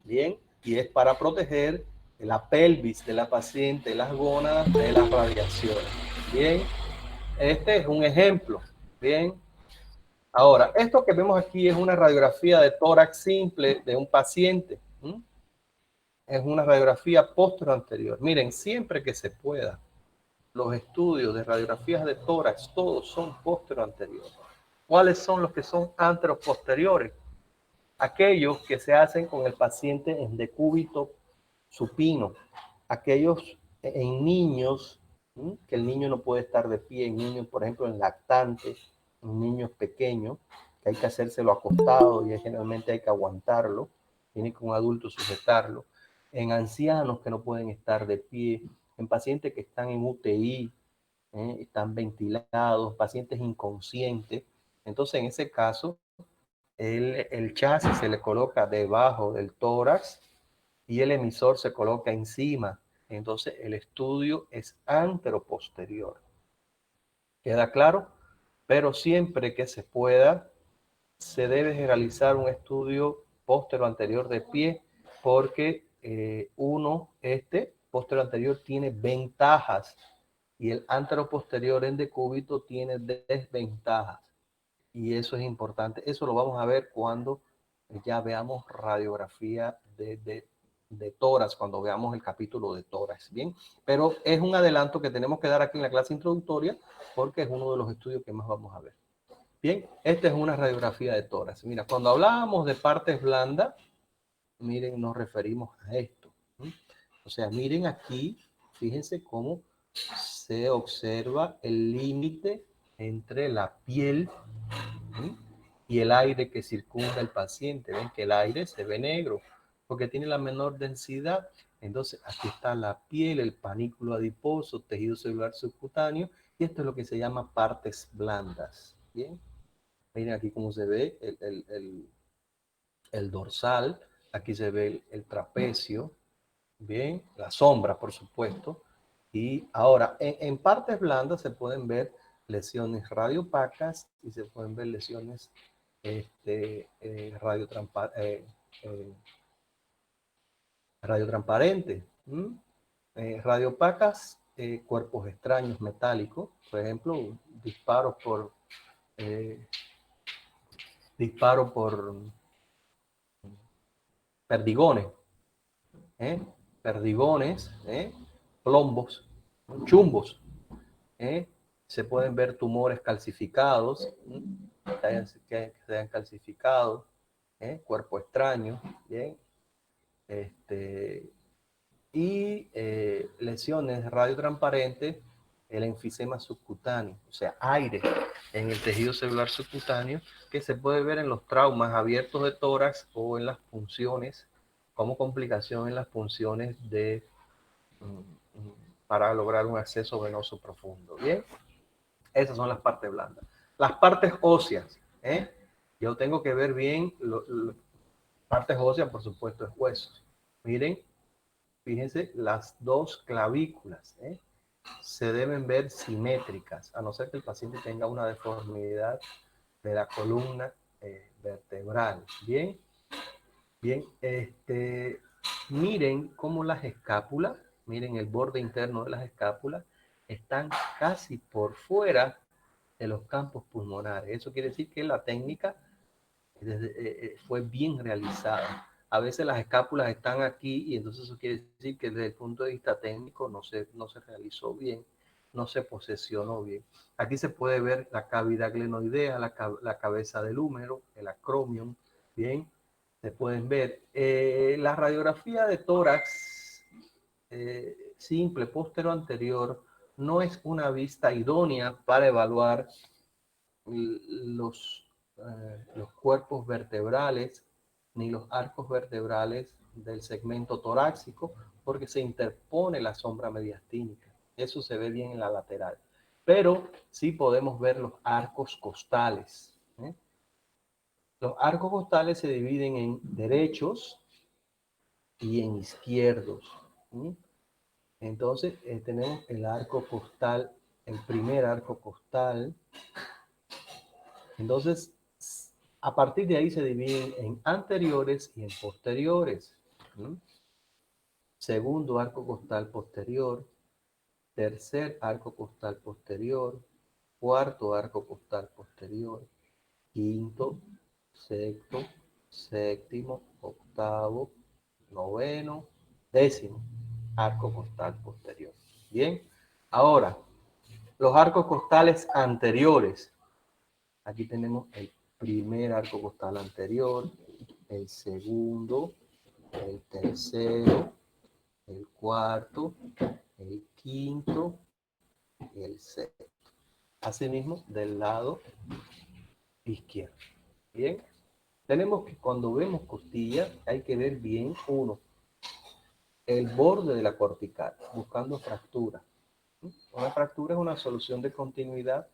bien, y es para proteger la pelvis de la paciente, las gónadas de las radiaciones. Bien, este es un ejemplo. Bien, ahora, esto que vemos aquí es una radiografía de tórax simple de un paciente. Es una radiografía posterior. Miren, siempre que se pueda, los estudios de radiografías de tórax, todos son posterior. ¿Cuáles son los que son anteroposteriores? Aquellos que se hacen con el paciente en decúbito supino, aquellos en niños, que el niño no puede estar de pie, en niños, por ejemplo, en lactantes, en niños pequeños, que hay que hacérselo acostado y generalmente hay que aguantarlo, tiene que un adulto sujetarlo, en ancianos que no pueden estar de pie, en pacientes que están en UTI, están ventilados, pacientes inconscientes. Entonces, en ese caso, el chasis se le coloca debajo del tórax y el emisor se coloca encima. Entonces, el estudio es anteroposterior. ¿Queda claro? Pero siempre que se pueda, se debe realizar un estudio póstero anterior de pie, porque póstero anterior tiene ventajas y el anteroposterior en decúbito tiene desventajas. Y eso es importante. Eso lo vamos a ver cuando ya veamos radiografía de tórax, cuando veamos el capítulo de tórax. Bien, pero es un adelanto que tenemos que dar aquí en la clase introductoria porque es uno de los estudios que más vamos a ver. Bien, esta es una radiografía de tórax. Mira, cuando hablábamos de partes blandas, miren, nos referimos a esto. O sea, miren aquí, fíjense cómo se observa el límite entre la piel y el aire que circunda el paciente. Ven que el aire se ve negro porque tiene la menor densidad. Entonces, aquí está la piel, el panículo adiposo, tejido celular subcutáneo, y esto es lo que se llama partes blandas. Bien. Miren aquí cómo se ve el dorsal, aquí se ve el trapecio, bien, la sombra, por supuesto. Y ahora, en partes blandas se pueden ver lesiones radiopacas y se pueden ver lesiones radiotransparentes. Radiopacas, cuerpos extraños metálicos, por ejemplo, eh, disparo por perdigones, perdigones, plombos, chumbos. Se pueden ver tumores calcificados, que se hayan calcificado, cuerpo extraño, bien, y lesiones radiotransparentes, el enfisema subcutáneo, o sea, aire en el tejido celular subcutáneo, que se puede ver en los traumas abiertos de tórax o en las punciones, como complicación en las punciones para lograr un acceso venoso profundo. Bien, esas son las partes blandas. Las partes óseas, yo tengo que ver bien, partes óseas, por supuesto, es huesos. Miren, fíjense, las dos clavículas se deben ver simétricas, a no ser que el paciente tenga una deformidad de la columna vertebral. Bien, bien, miren cómo las escápulas, miren el borde interno de las escápulas, están casi por fuera de los campos pulmonares. Eso quiere decir que la técnica fue bien realizada. A veces las escápulas están aquí y entonces eso quiere decir que desde el punto de vista técnico no se realizó bien, no se posesionó bien. Aquí se puede ver la cavidad glenoidea, la cabeza del húmero, el acromion, bien, se pueden ver. La radiografía de tórax simple, póstero anterior, no es una vista idónea para evaluar los cuerpos vertebrales ni los arcos vertebrales del segmento torácico, porque se interpone la sombra mediastínica. Eso se ve bien en la lateral. Pero sí podemos ver los arcos costales. Los arcos costales se dividen en derechos y en izquierdos. Entonces tenemos el arco costal, el primer arco costal. Entonces, a partir de ahí se dividen en anteriores y en posteriores. Segundo arco costal posterior, tercer arco costal posterior, cuarto arco costal posterior, quinto, sexto, séptimo, octavo, noveno, décimo arco costal posterior. Bien, ahora, los arcos costales anteriores. Aquí tenemos el primer arco costal anterior, el segundo, el tercero, el cuarto, el quinto y el sexto. Asimismo, del lado izquierdo. Bien, tenemos que cuando vemos costilla, hay que ver bien, uno, el borde de la cortical, buscando fractura. Una fractura es una solución de continuidad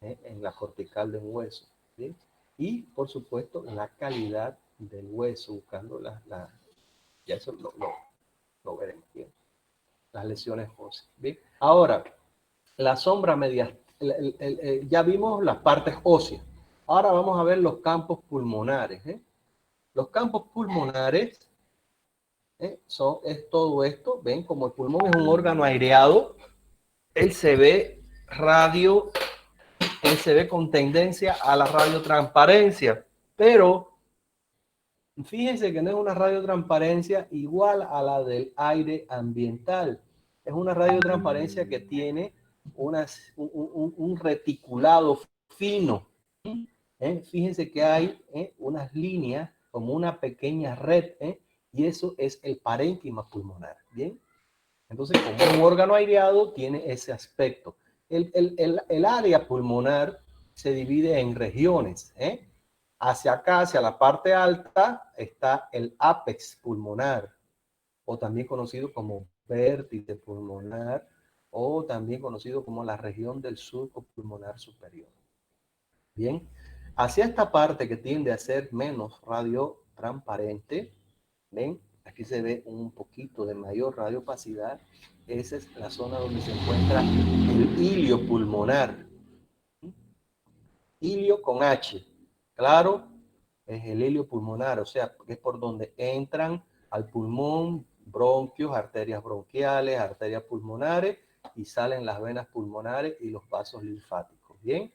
en la cortical de un hueso. ¿Sí? Y, por supuesto, la calidad del hueso, buscando ya eso lo veremos bien, las lesiones óseas. ¿Bien? Ahora, la sombra media, ya vimos las partes óseas. Ahora vamos a ver los campos pulmonares. Los campos pulmonares es todo esto. Ven, como el pulmón es un órgano aireado, él se ve con tendencia a la radiotransparencia, pero fíjense que no es una radiotransparencia igual a la del aire ambiental. Es una radiotransparencia que tiene un reticulado fino. Fíjense que hay unas líneas como una pequeña red, y eso es el parénquima pulmonar. Bien, entonces como un órgano aireado tiene ese aspecto. El área pulmonar se divide en regiones. Hacia acá, hacia la parte alta, está el ápex pulmonar, o también conocido como vértice pulmonar, o también conocido como la región del surco pulmonar superior. Bien, hacia esta parte que tiende a ser menos radiotransparente, ven, aquí se ve un poquito de mayor radiopacidad. Esa es la zona donde se encuentra el ilio pulmonar. Ilio con H, claro, es el ilio pulmonar, o sea, es por donde entran al pulmón bronquios, arterias bronquiales, arterias pulmonares, y salen las venas pulmonares y los vasos linfáticos. Bien,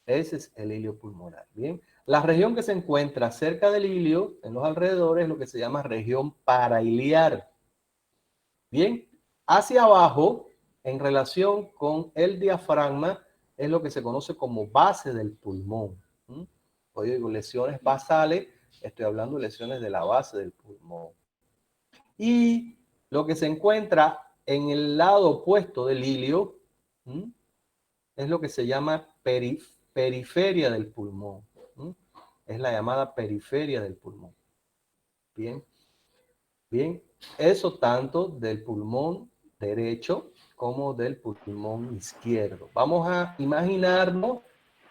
ese es el ilio pulmonar. Bien, la región que se encuentra cerca del ilio, en los alrededores, es lo que se llama región parailiar. Bien, hacia abajo, en relación con el diafragma, es lo que se conoce como base del pulmón. Oye, digo, lesiones basales, estoy hablando de lesiones de la base del pulmón. Y lo que se encuentra en el lado opuesto del ilio es lo que se llama periferia del pulmón. Es la llamada periferia del pulmón. Bien, bien, eso tanto del pulmón derecho como del pulmón izquierdo. Vamos a imaginarnos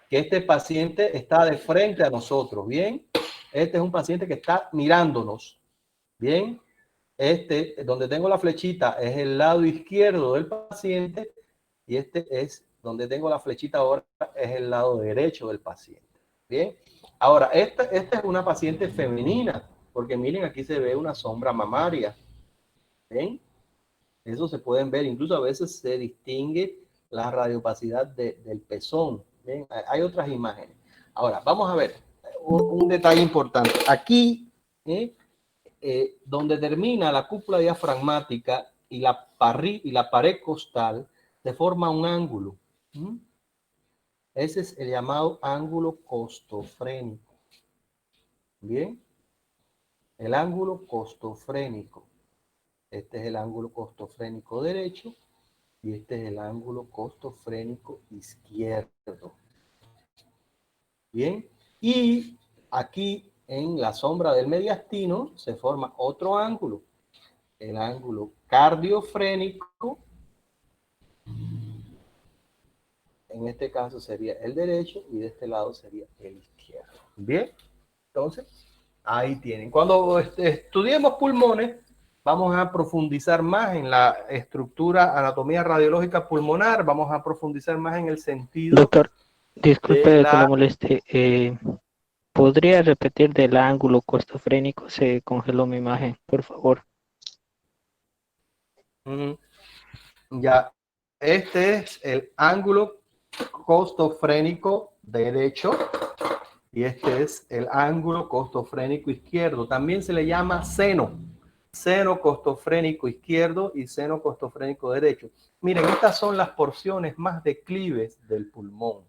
que este paciente está de frente a nosotros, ¿bien? Este es un paciente que está mirándonos, ¿bien? Este, donde tengo la flechita, es el lado izquierdo del paciente, y este es donde tengo la flechita ahora, es el lado derecho del paciente, ¿bien? Ahora, esta es una paciente femenina, porque miren, aquí se ve una sombra mamaria, ¿ven? Eso se pueden ver, incluso a veces se distingue la radiopacidad del pezón. ¿Ven? Hay otras imágenes. Ahora, vamos a ver un detalle importante. Aquí, donde termina la cúpula diafragmática y la pared costal, se forma un ángulo. Ese es el llamado ángulo costofrénico. Bien, el ángulo costofrénico. Este es el ángulo costofrénico derecho y este es el ángulo costofrénico izquierdo. Bien, y aquí en la sombra del mediastino se forma otro ángulo, el ángulo cardiofrénico. En este caso sería el derecho y de este lado sería el izquierdo. Bien, entonces ahí tienen. Cuando estudiemos pulmones, vamos a profundizar más en la estructura, anatomía radiológica pulmonar, vamos a profundizar más en el sentido. Doctor, disculpe de que lo moleste. ¿Podría repetir del ángulo costofrénico? Se congeló mi imagen, por favor. Ya, este es el ángulo costofrénico derecho y este es el ángulo costofrénico izquierdo. También se le llama seno costofrénico izquierdo y seno costofrénico derecho. Miren, estas son las porciones más declives del pulmón.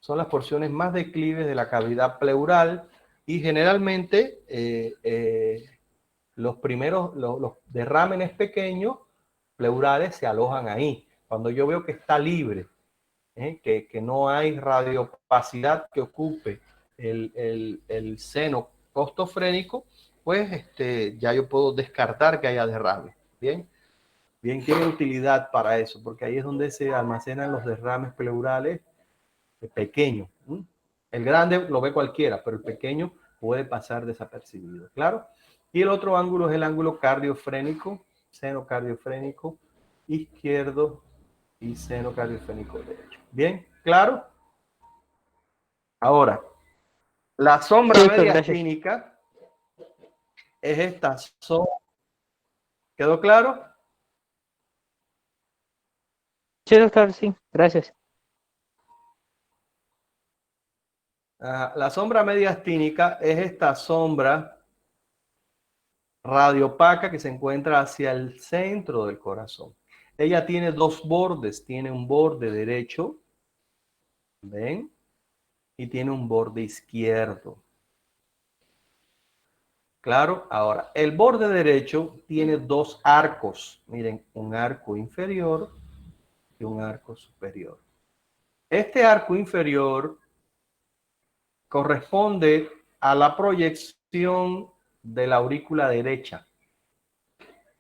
Son las porciones más declives de la cavidad pleural y generalmente los derrámenes pequeños pleurales se alojan ahí. Cuando yo veo que está libre, que no hay radiopacidad que ocupe el seno costofrénico, pues ya yo puedo descartar que haya derrame. Bien, bien, tiene utilidad para eso, porque ahí es donde se almacenan los derrames pleurales pequeños. El grande lo ve cualquiera, pero el pequeño puede pasar desapercibido, ¿claro? Y el otro ángulo es el ángulo cardiofrénico, seno cardiofrénico izquierdo y seno cardiofrénico derecho. Bien, ¿claro? Ahora, la sombra Sí, doctor, gracias. mediastínica es esta sombra. ¿Quedó claro? Sí, doctor, sí, gracias. La sombra mediastínica es esta sombra radiopaca que se encuentra hacia el centro del corazón. Ella tiene dos bordes, tiene un borde derecho, ¿ven? Y tiene un borde izquierdo. Claro, ahora, el borde derecho tiene dos arcos. Miren, un arco inferior y un arco superior. Este arco inferior corresponde a la proyección de la aurícula derecha.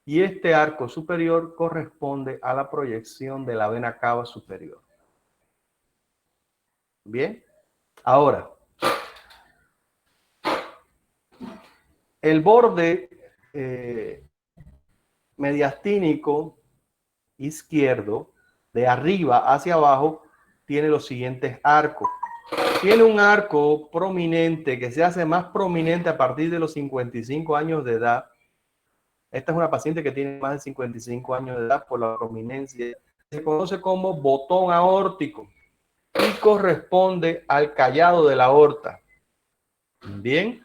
Y este arco superior corresponde a la proyección de la vena cava superior. Bien, ahora, el borde mediastínico izquierdo, de arriba hacia abajo, tiene los siguientes arcos. Tiene un arco prominente que se hace más prominente a partir de los 55 años de edad. Esta es una paciente que tiene más de 55 años de edad por la prominencia. Se conoce como botón aórtico y corresponde al callado de la aorta. Bien.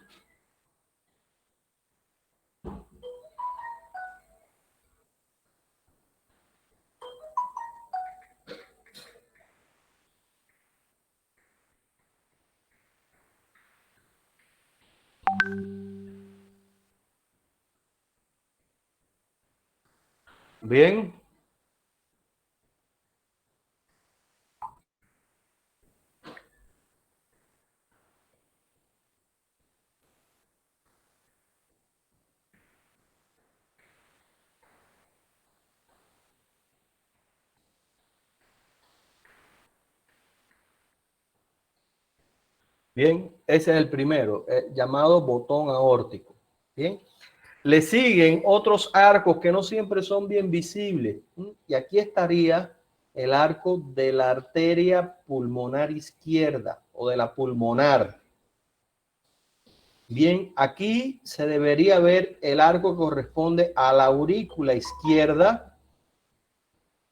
Bien. Bien, ese es el primero, llamado botón aórtico. Bien, le siguen otros arcos que no siempre son bien visibles. Y aquí estaría el arco de la arteria pulmonar izquierda o de la pulmonar. Bien, aquí se debería ver el arco que corresponde a la aurícula izquierda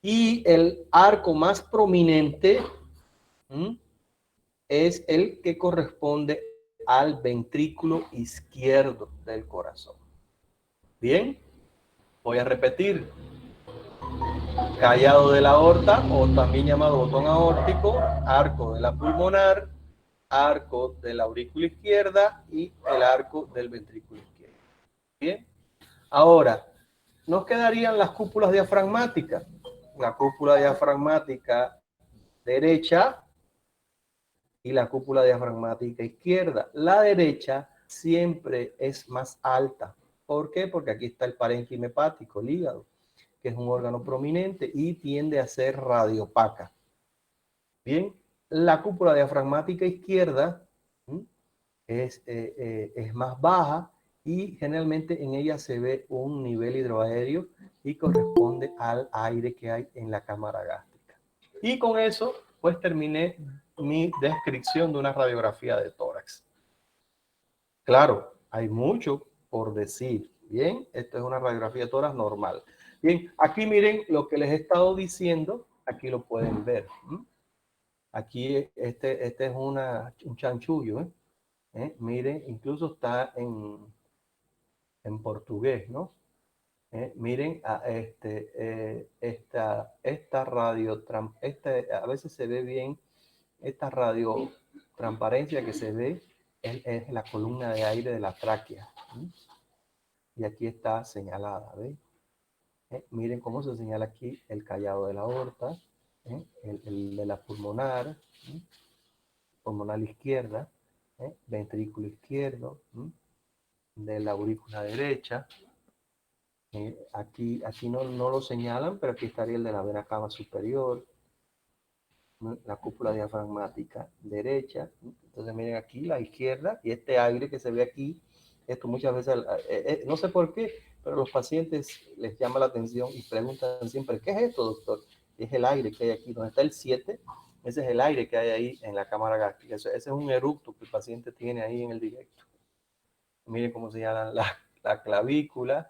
y el arco más prominente es el que corresponde al ventrículo izquierdo del corazón. Bien, voy a repetir. Callado de la aorta, o también llamado botón aórtico, arco de la pulmonar, arco de la aurícula izquierda y el arco del ventrículo izquierdo. Bien, ahora nos quedarían las cúpulas diafragmáticas. La cúpula diafragmática derecha y la cúpula diafragmática izquierda. La derecha siempre es más alta. ¿Por qué? Porque aquí está el parénquima hepático, el hígado, que es un órgano prominente y tiende a ser radiopaca. Bien, la cúpula diafragmática izquierda es más baja y generalmente en ella se ve un nivel hidroaéreo y corresponde al aire que hay en la cámara gástrica. Y con eso, pues terminé mi descripción de una radiografía de tórax. Claro, hay mucho por decir. Bien, esto es una radiografía de tórax normal. Bien, aquí miren lo que les he estado diciendo, aquí lo pueden ver. Aquí este es un chanchullo. Miren, incluso está en portugués, ¿no? Miren, esta radio, a veces se ve bien, esta radiotransparencia que se ve es la columna de aire de la tráquea. Y aquí está señalada, ¿ves? Miren cómo se señala aquí el callado de la aorta, el de la pulmonar, pulmonar izquierda, ventrículo izquierdo, de la aurícula derecha. Aquí no lo señalan, pero aquí estaría el de la vena cava superior, ¿no? La cúpula diafragmática derecha. Entonces miren aquí la izquierda y este aire que se ve aquí, esto muchas veces, no sé por qué, pero los pacientes les llama la atención y preguntan siempre, ¿qué es esto, doctor? Y es el aire que hay aquí, donde está el 7, ese es el aire que hay ahí en la cámara gástrica. Ese es un eructo que el paciente tiene ahí en el directo. Miren cómo se llama la clavícula,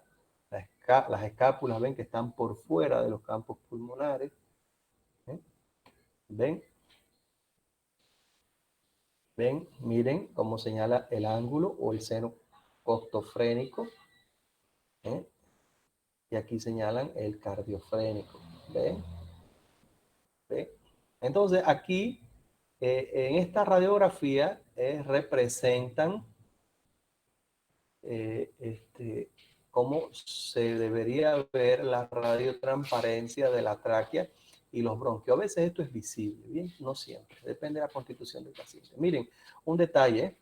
las escápulas, ven que están por fuera de los campos pulmonares. ¿Ven? ¿Ven? Miren cómo señala el ángulo o el seno costofrénico. Y aquí señalan el cardiofrénico. ¿Ven? ¿Ven? Entonces aquí, en esta radiografía, representan cómo se debería ver la radiotransparencia de la tráquea y los bronquios. A veces esto es visible, bien, no siempre, depende de la constitución del paciente. Miren, un detalle,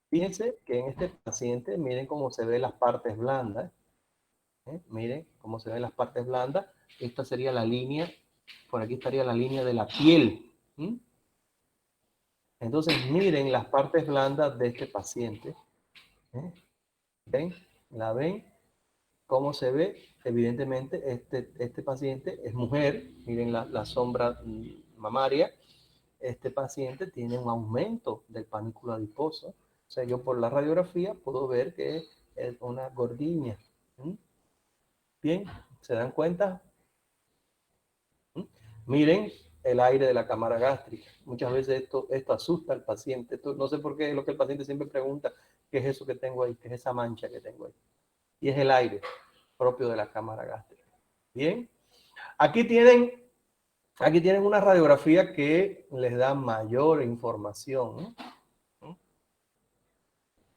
fíjense que en este paciente, miren cómo se ven las partes blandas, miren cómo se ven las partes blandas, esta sería la línea, por aquí estaría la línea de la piel. Entonces miren las partes blandas de este paciente, ¿ven? ¿La ven? ¿Cómo se ve? Evidentemente, este paciente es mujer. Miren la sombra mamaria. Este paciente tiene un aumento del panículo adiposo. O sea, yo por la radiografía puedo ver que es una gordiña. Bien, ¿se dan cuenta? Miren el aire de la cámara gástrica. Muchas veces esto asusta al paciente. Esto, no sé por qué es lo que el paciente siempre pregunta, ¿qué es eso que tengo ahí? ¿Qué es esa mancha que tengo ahí? Y es el aire propio de la cámara gástrica. Bien, aquí tienen una radiografía que les da mayor información.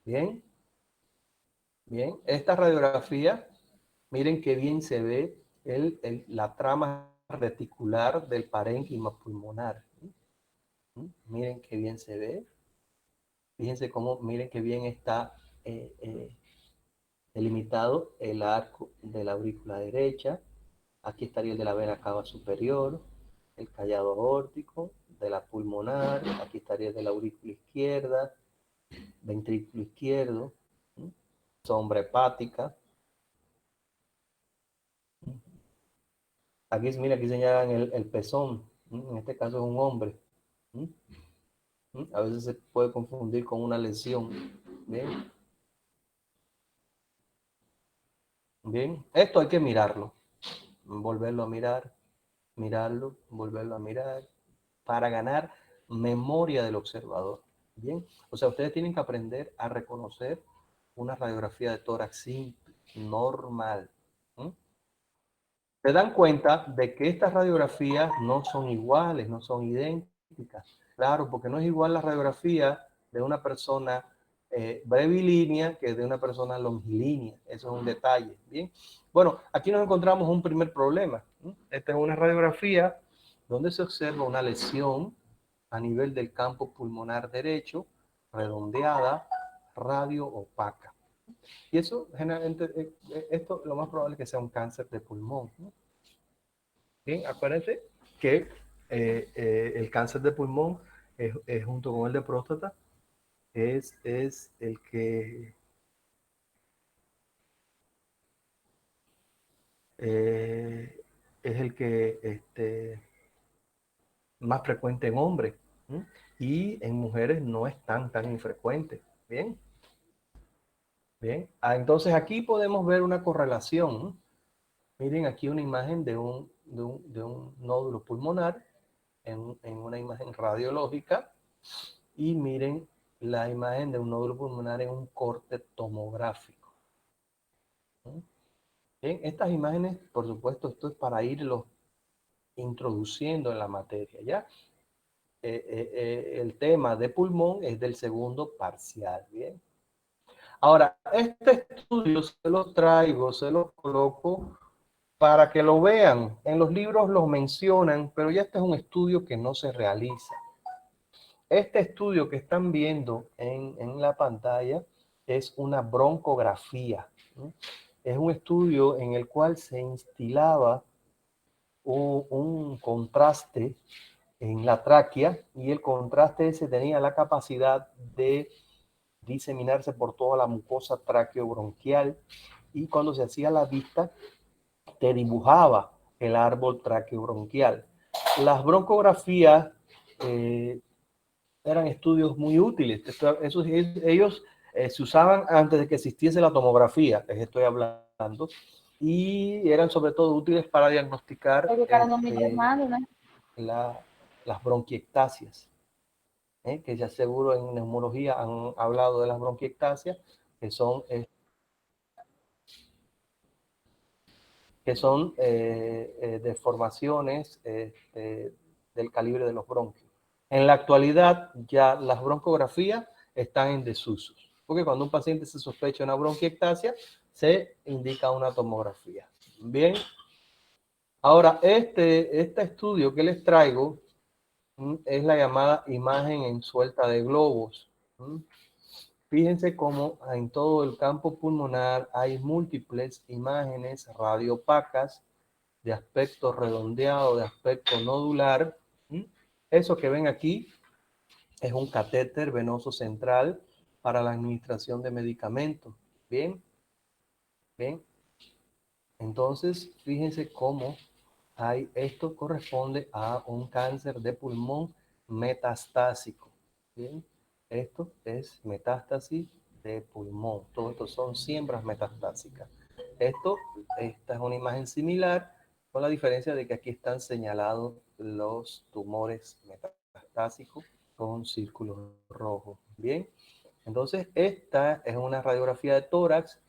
Bien, bien, esta radiografía, miren qué bien se ve la trama reticular del parénquima pulmonar. Miren qué bien se ve. Fíjense cómo, miren qué bien está delimitado el arco de la aurícula derecha. Aquí estaría el de la vena cava superior, el callado aórtico, de la pulmonar, aquí estaría el de la aurícula izquierda, ventrículo izquierdo, sombra hepática. Aquí, mira, aquí señalan el pezón, en este caso es un hombre. A veces se puede confundir con una lesión. Bien, bien, esto hay que mirarlo, volverlo a mirar, mirarlo, volverlo a mirar, para ganar memoria del observador. Bien, o sea, ustedes tienen que aprender a reconocer una radiografía de tórax simple, normal. Se dan cuenta de que estas radiografías no son iguales, no son idénticas. Claro, porque no es igual la radiografía de una persona brevilínea que de una persona longilínea. Eso es un detalle. Bien, bueno, aquí nos encontramos un primer problema. Esta es una radiografía donde se observa una lesión a nivel del campo pulmonar derecho, redondeada, radio opaca. Y eso generalmente, esto lo más probable es que sea un cáncer de pulmón. Bien, acuérdense que el cáncer de pulmón es junto con el de próstata, es el que es el que más frecuente en hombres, y en mujeres no es tan infrecuente. Bien, bien. Entonces aquí podemos ver una correlación. Miren aquí una imagen de un nódulo pulmonar en una imagen radiológica, y miren la imagen de un nódulo pulmonar en un corte tomográfico. Bien, estas imágenes, por supuesto, esto es para irlos introduciendo en la materia, ¿ya? El tema de pulmón es del segundo parcial, ¿bien? Ahora, este estudio se los traigo, se los coloco para que lo vean. En los libros los mencionan, pero ya este es un estudio que no se realiza. Este estudio que están viendo en la pantalla es una broncografía. Es un estudio en el cual se instilaba un contraste en la tráquea y el contraste ese tenía la capacidad de diseminarse por toda la mucosa tráqueo-bronquial y cuando se hacía la vista te dibujaba el árbol tráqueo-bronquial. Las broncografías eran estudios muy útiles. Ellos se usaban antes de que existiese la tomografía, les estoy hablando, y eran sobre todo útiles para diagnosticar las bronquiectasias, que ya seguro en neumología han hablado de las bronquiectasias, que son deformaciones del calibre de los bronquios. En la actualidad ya las broncografías están en desuso, porque cuando un paciente se sospecha una bronquiectasia, se indica una tomografía. Bien, ahora este estudio que les traigo es la llamada imagen en suelta de globos. Fíjense cómo en todo el campo pulmonar hay múltiples imágenes radiopacas de aspecto redondeado, de aspecto nodular. Eso que ven aquí es un catéter venoso central para la administración de medicamentos. Bien, bien. Entonces, fíjense cómo esto corresponde a un cáncer de pulmón metastásico. Bien, esto es metástasis de pulmón. Todo esto son siembras metastásicas. Esta es una imagen similar, con la diferencia de que aquí están señalados los tumores metastásicos con círculos rojos. Bien, entonces esta es una radiografía de tórax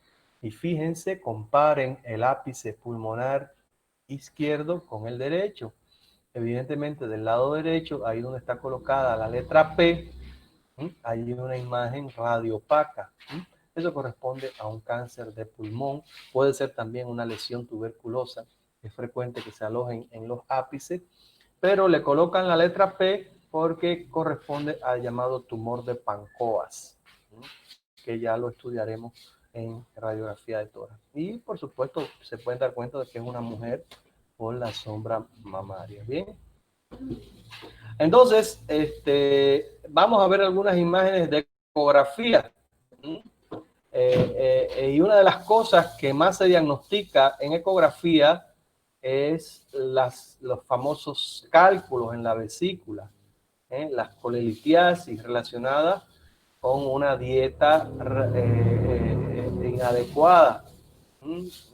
y fíjense, comparen el ápice pulmonar izquierdo con el derecho. Evidentemente del lado derecho, ahí donde está colocada la letra P, hay una imagen radiopaca. Eso corresponde a un cáncer de pulmón. Puede ser también una lesión tuberculosa. Es frecuente que se alojen en los ápices, pero le colocan la letra P porque corresponde al llamado tumor de Pancoas, que ya lo estudiaremos en radiografía de tórax. Y por supuesto se pueden dar cuenta de que es una mujer por la sombra mamaria. Bien. Entonces, vamos a ver algunas imágenes de ecografía. Y una de las cosas que más se diagnostica en ecografía es los famosos cálculos en la vesícula, las colelitiasis relacionadas con una dieta inadecuada,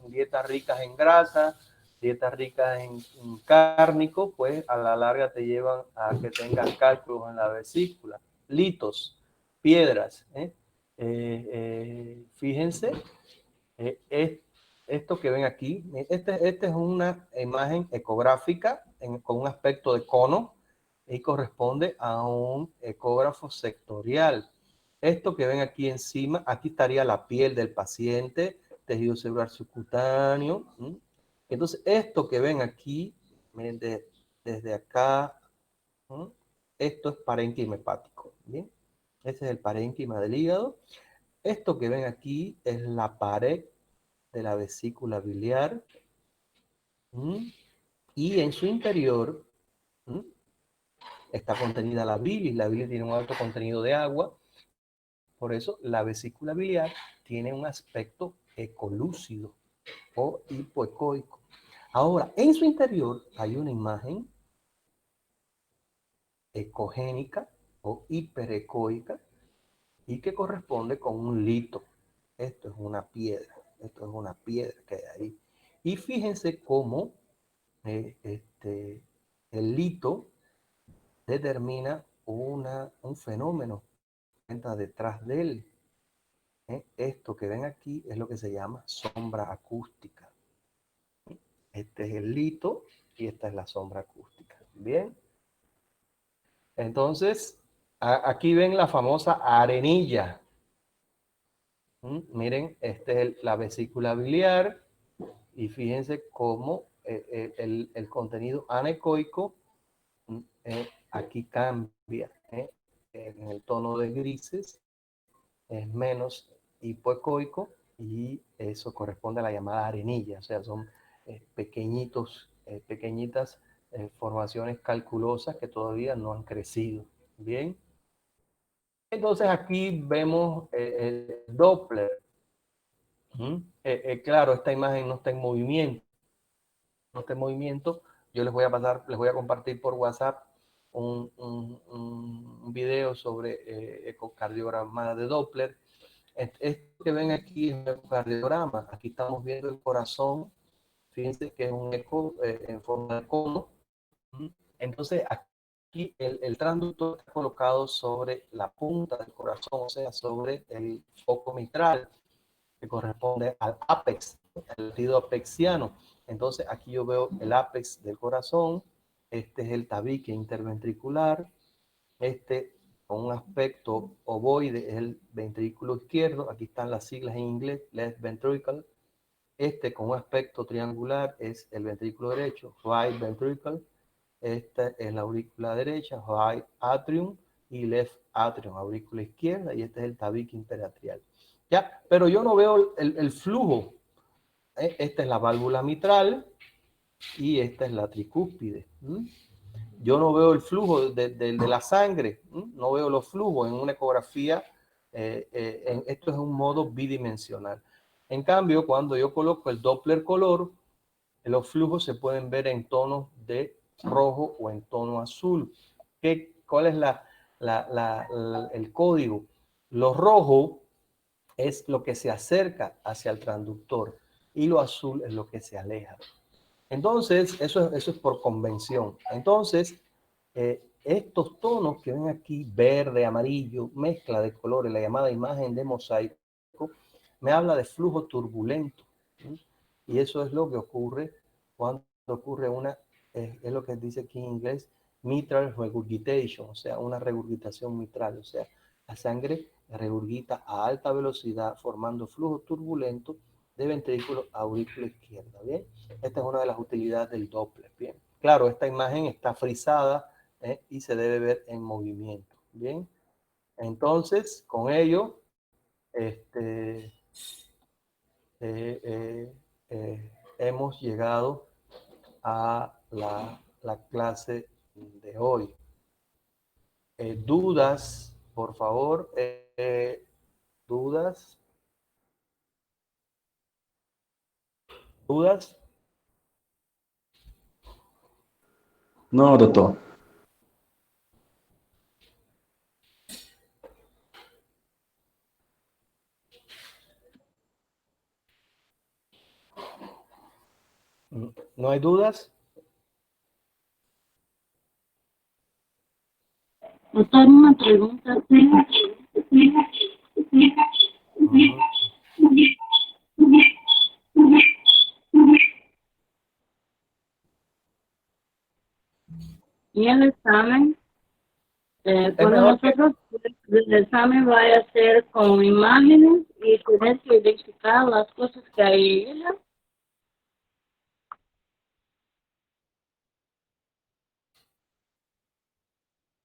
dietas ricas en grasa, dietas ricas en cárnicos, pues a la larga te llevan a que tengas cálculos en la vesícula, litos, piedras. Fíjense, esto que ven aquí, esta es una imagen ecográfica con un aspecto de cono y corresponde a un ecógrafo sectorial. Esto que ven aquí encima, aquí estaría la piel del paciente, tejido celular subcutáneo. Entonces, esto que ven aquí, miren, desde acá, esto es parénquima hepático. ¿Bien? Ese es el parénquima del hígado. Esto que ven aquí es la pared de la vesícula biliar. Y en su interior está contenida la bilis. La bilis tiene un alto contenido de agua. Por eso la vesícula biliar tiene un aspecto ecolúcido o hipoecoico. Ahora, en su interior hay una imagen ecogénica o hiperecoica y que corresponde con un lito. Esto es una piedra que hay ahí. Y fíjense cómo el lito determina un fenómeno que entra detrás de él. Esto que ven aquí es lo que se llama sombra acústica. Este es el lito y esta es la sombra acústica. Bien. Entonces, aquí ven la famosa arenilla. Miren, esta es la vesícula biliar y fíjense cómo el contenido anecoico aquí cambia. en el tono de grises, es menos hipoecoico y eso corresponde a la llamada arenilla, o sea, son pequeñitas formaciones calculosas que todavía no han crecido. Bien. Entonces aquí vemos el Doppler. Claro, esta imagen no está en movimiento. No está en movimiento. Yo les voy a compartir por WhatsApp un video sobre ecocardiograma de Doppler. Esto que ven aquí es un ecocardiograma. Aquí estamos viendo el corazón. Fíjense que es un eco en forma de cono. Entonces aquí el transductor está colocado sobre la punta del corazón, o sea, sobre el foco mitral, que corresponde al ápex, al latido apexiano. Entonces aquí yo veo el ápex del corazón. Este es el tabique interventricular. Este con un aspecto ovoide es el ventrículo izquierdo. Aquí están las siglas en inglés, left ventricle. Este con un aspecto triangular es el ventrículo derecho, right ventricle. Esta es la aurícula derecha, right atrium, y left atrium, aurícula izquierda, y este es el tabique interatrial. ¿Ya? Pero yo no veo el flujo. Esta es la válvula mitral y esta es la tricúspide. Yo no veo el flujo de la sangre, no veo los flujos en una ecografía. Esto es un modo bidimensional. En cambio, cuando yo coloco el Doppler color, los flujos se pueden ver en tonos de rojo o en tono azul. ¿Cuál es el código? Lo rojo es lo que se acerca hacia el transductor y lo azul es lo que se aleja. Entonces, eso es por convención. Entonces, estos tonos que ven aquí, verde, amarillo, mezcla de colores, la llamada imagen de mosaico, me habla de flujo turbulento. Y eso es lo que ocurre cuando ocurre es lo que dice aquí en inglés, mitral regurgitation, o sea, una regurgitación mitral, o sea, la sangre regurgita a alta velocidad formando flujo turbulento de ventrículo a aurícula izquierda. Bien, esta es una de las utilidades del Doppler. Bien, claro, esta imagen está frisada y se debe ver en movimiento. Bien, entonces con ello hemos llegado a la clase de hoy. ¿Dudas, por favor? ¿Dudas? ¿Dudas? No, doctor. ¿No hay dudas? Doctor, una pregunta. Y el examen, cuando nosotros el examen va a ser con imágenes y tener que identificar las cosas que hay en ella,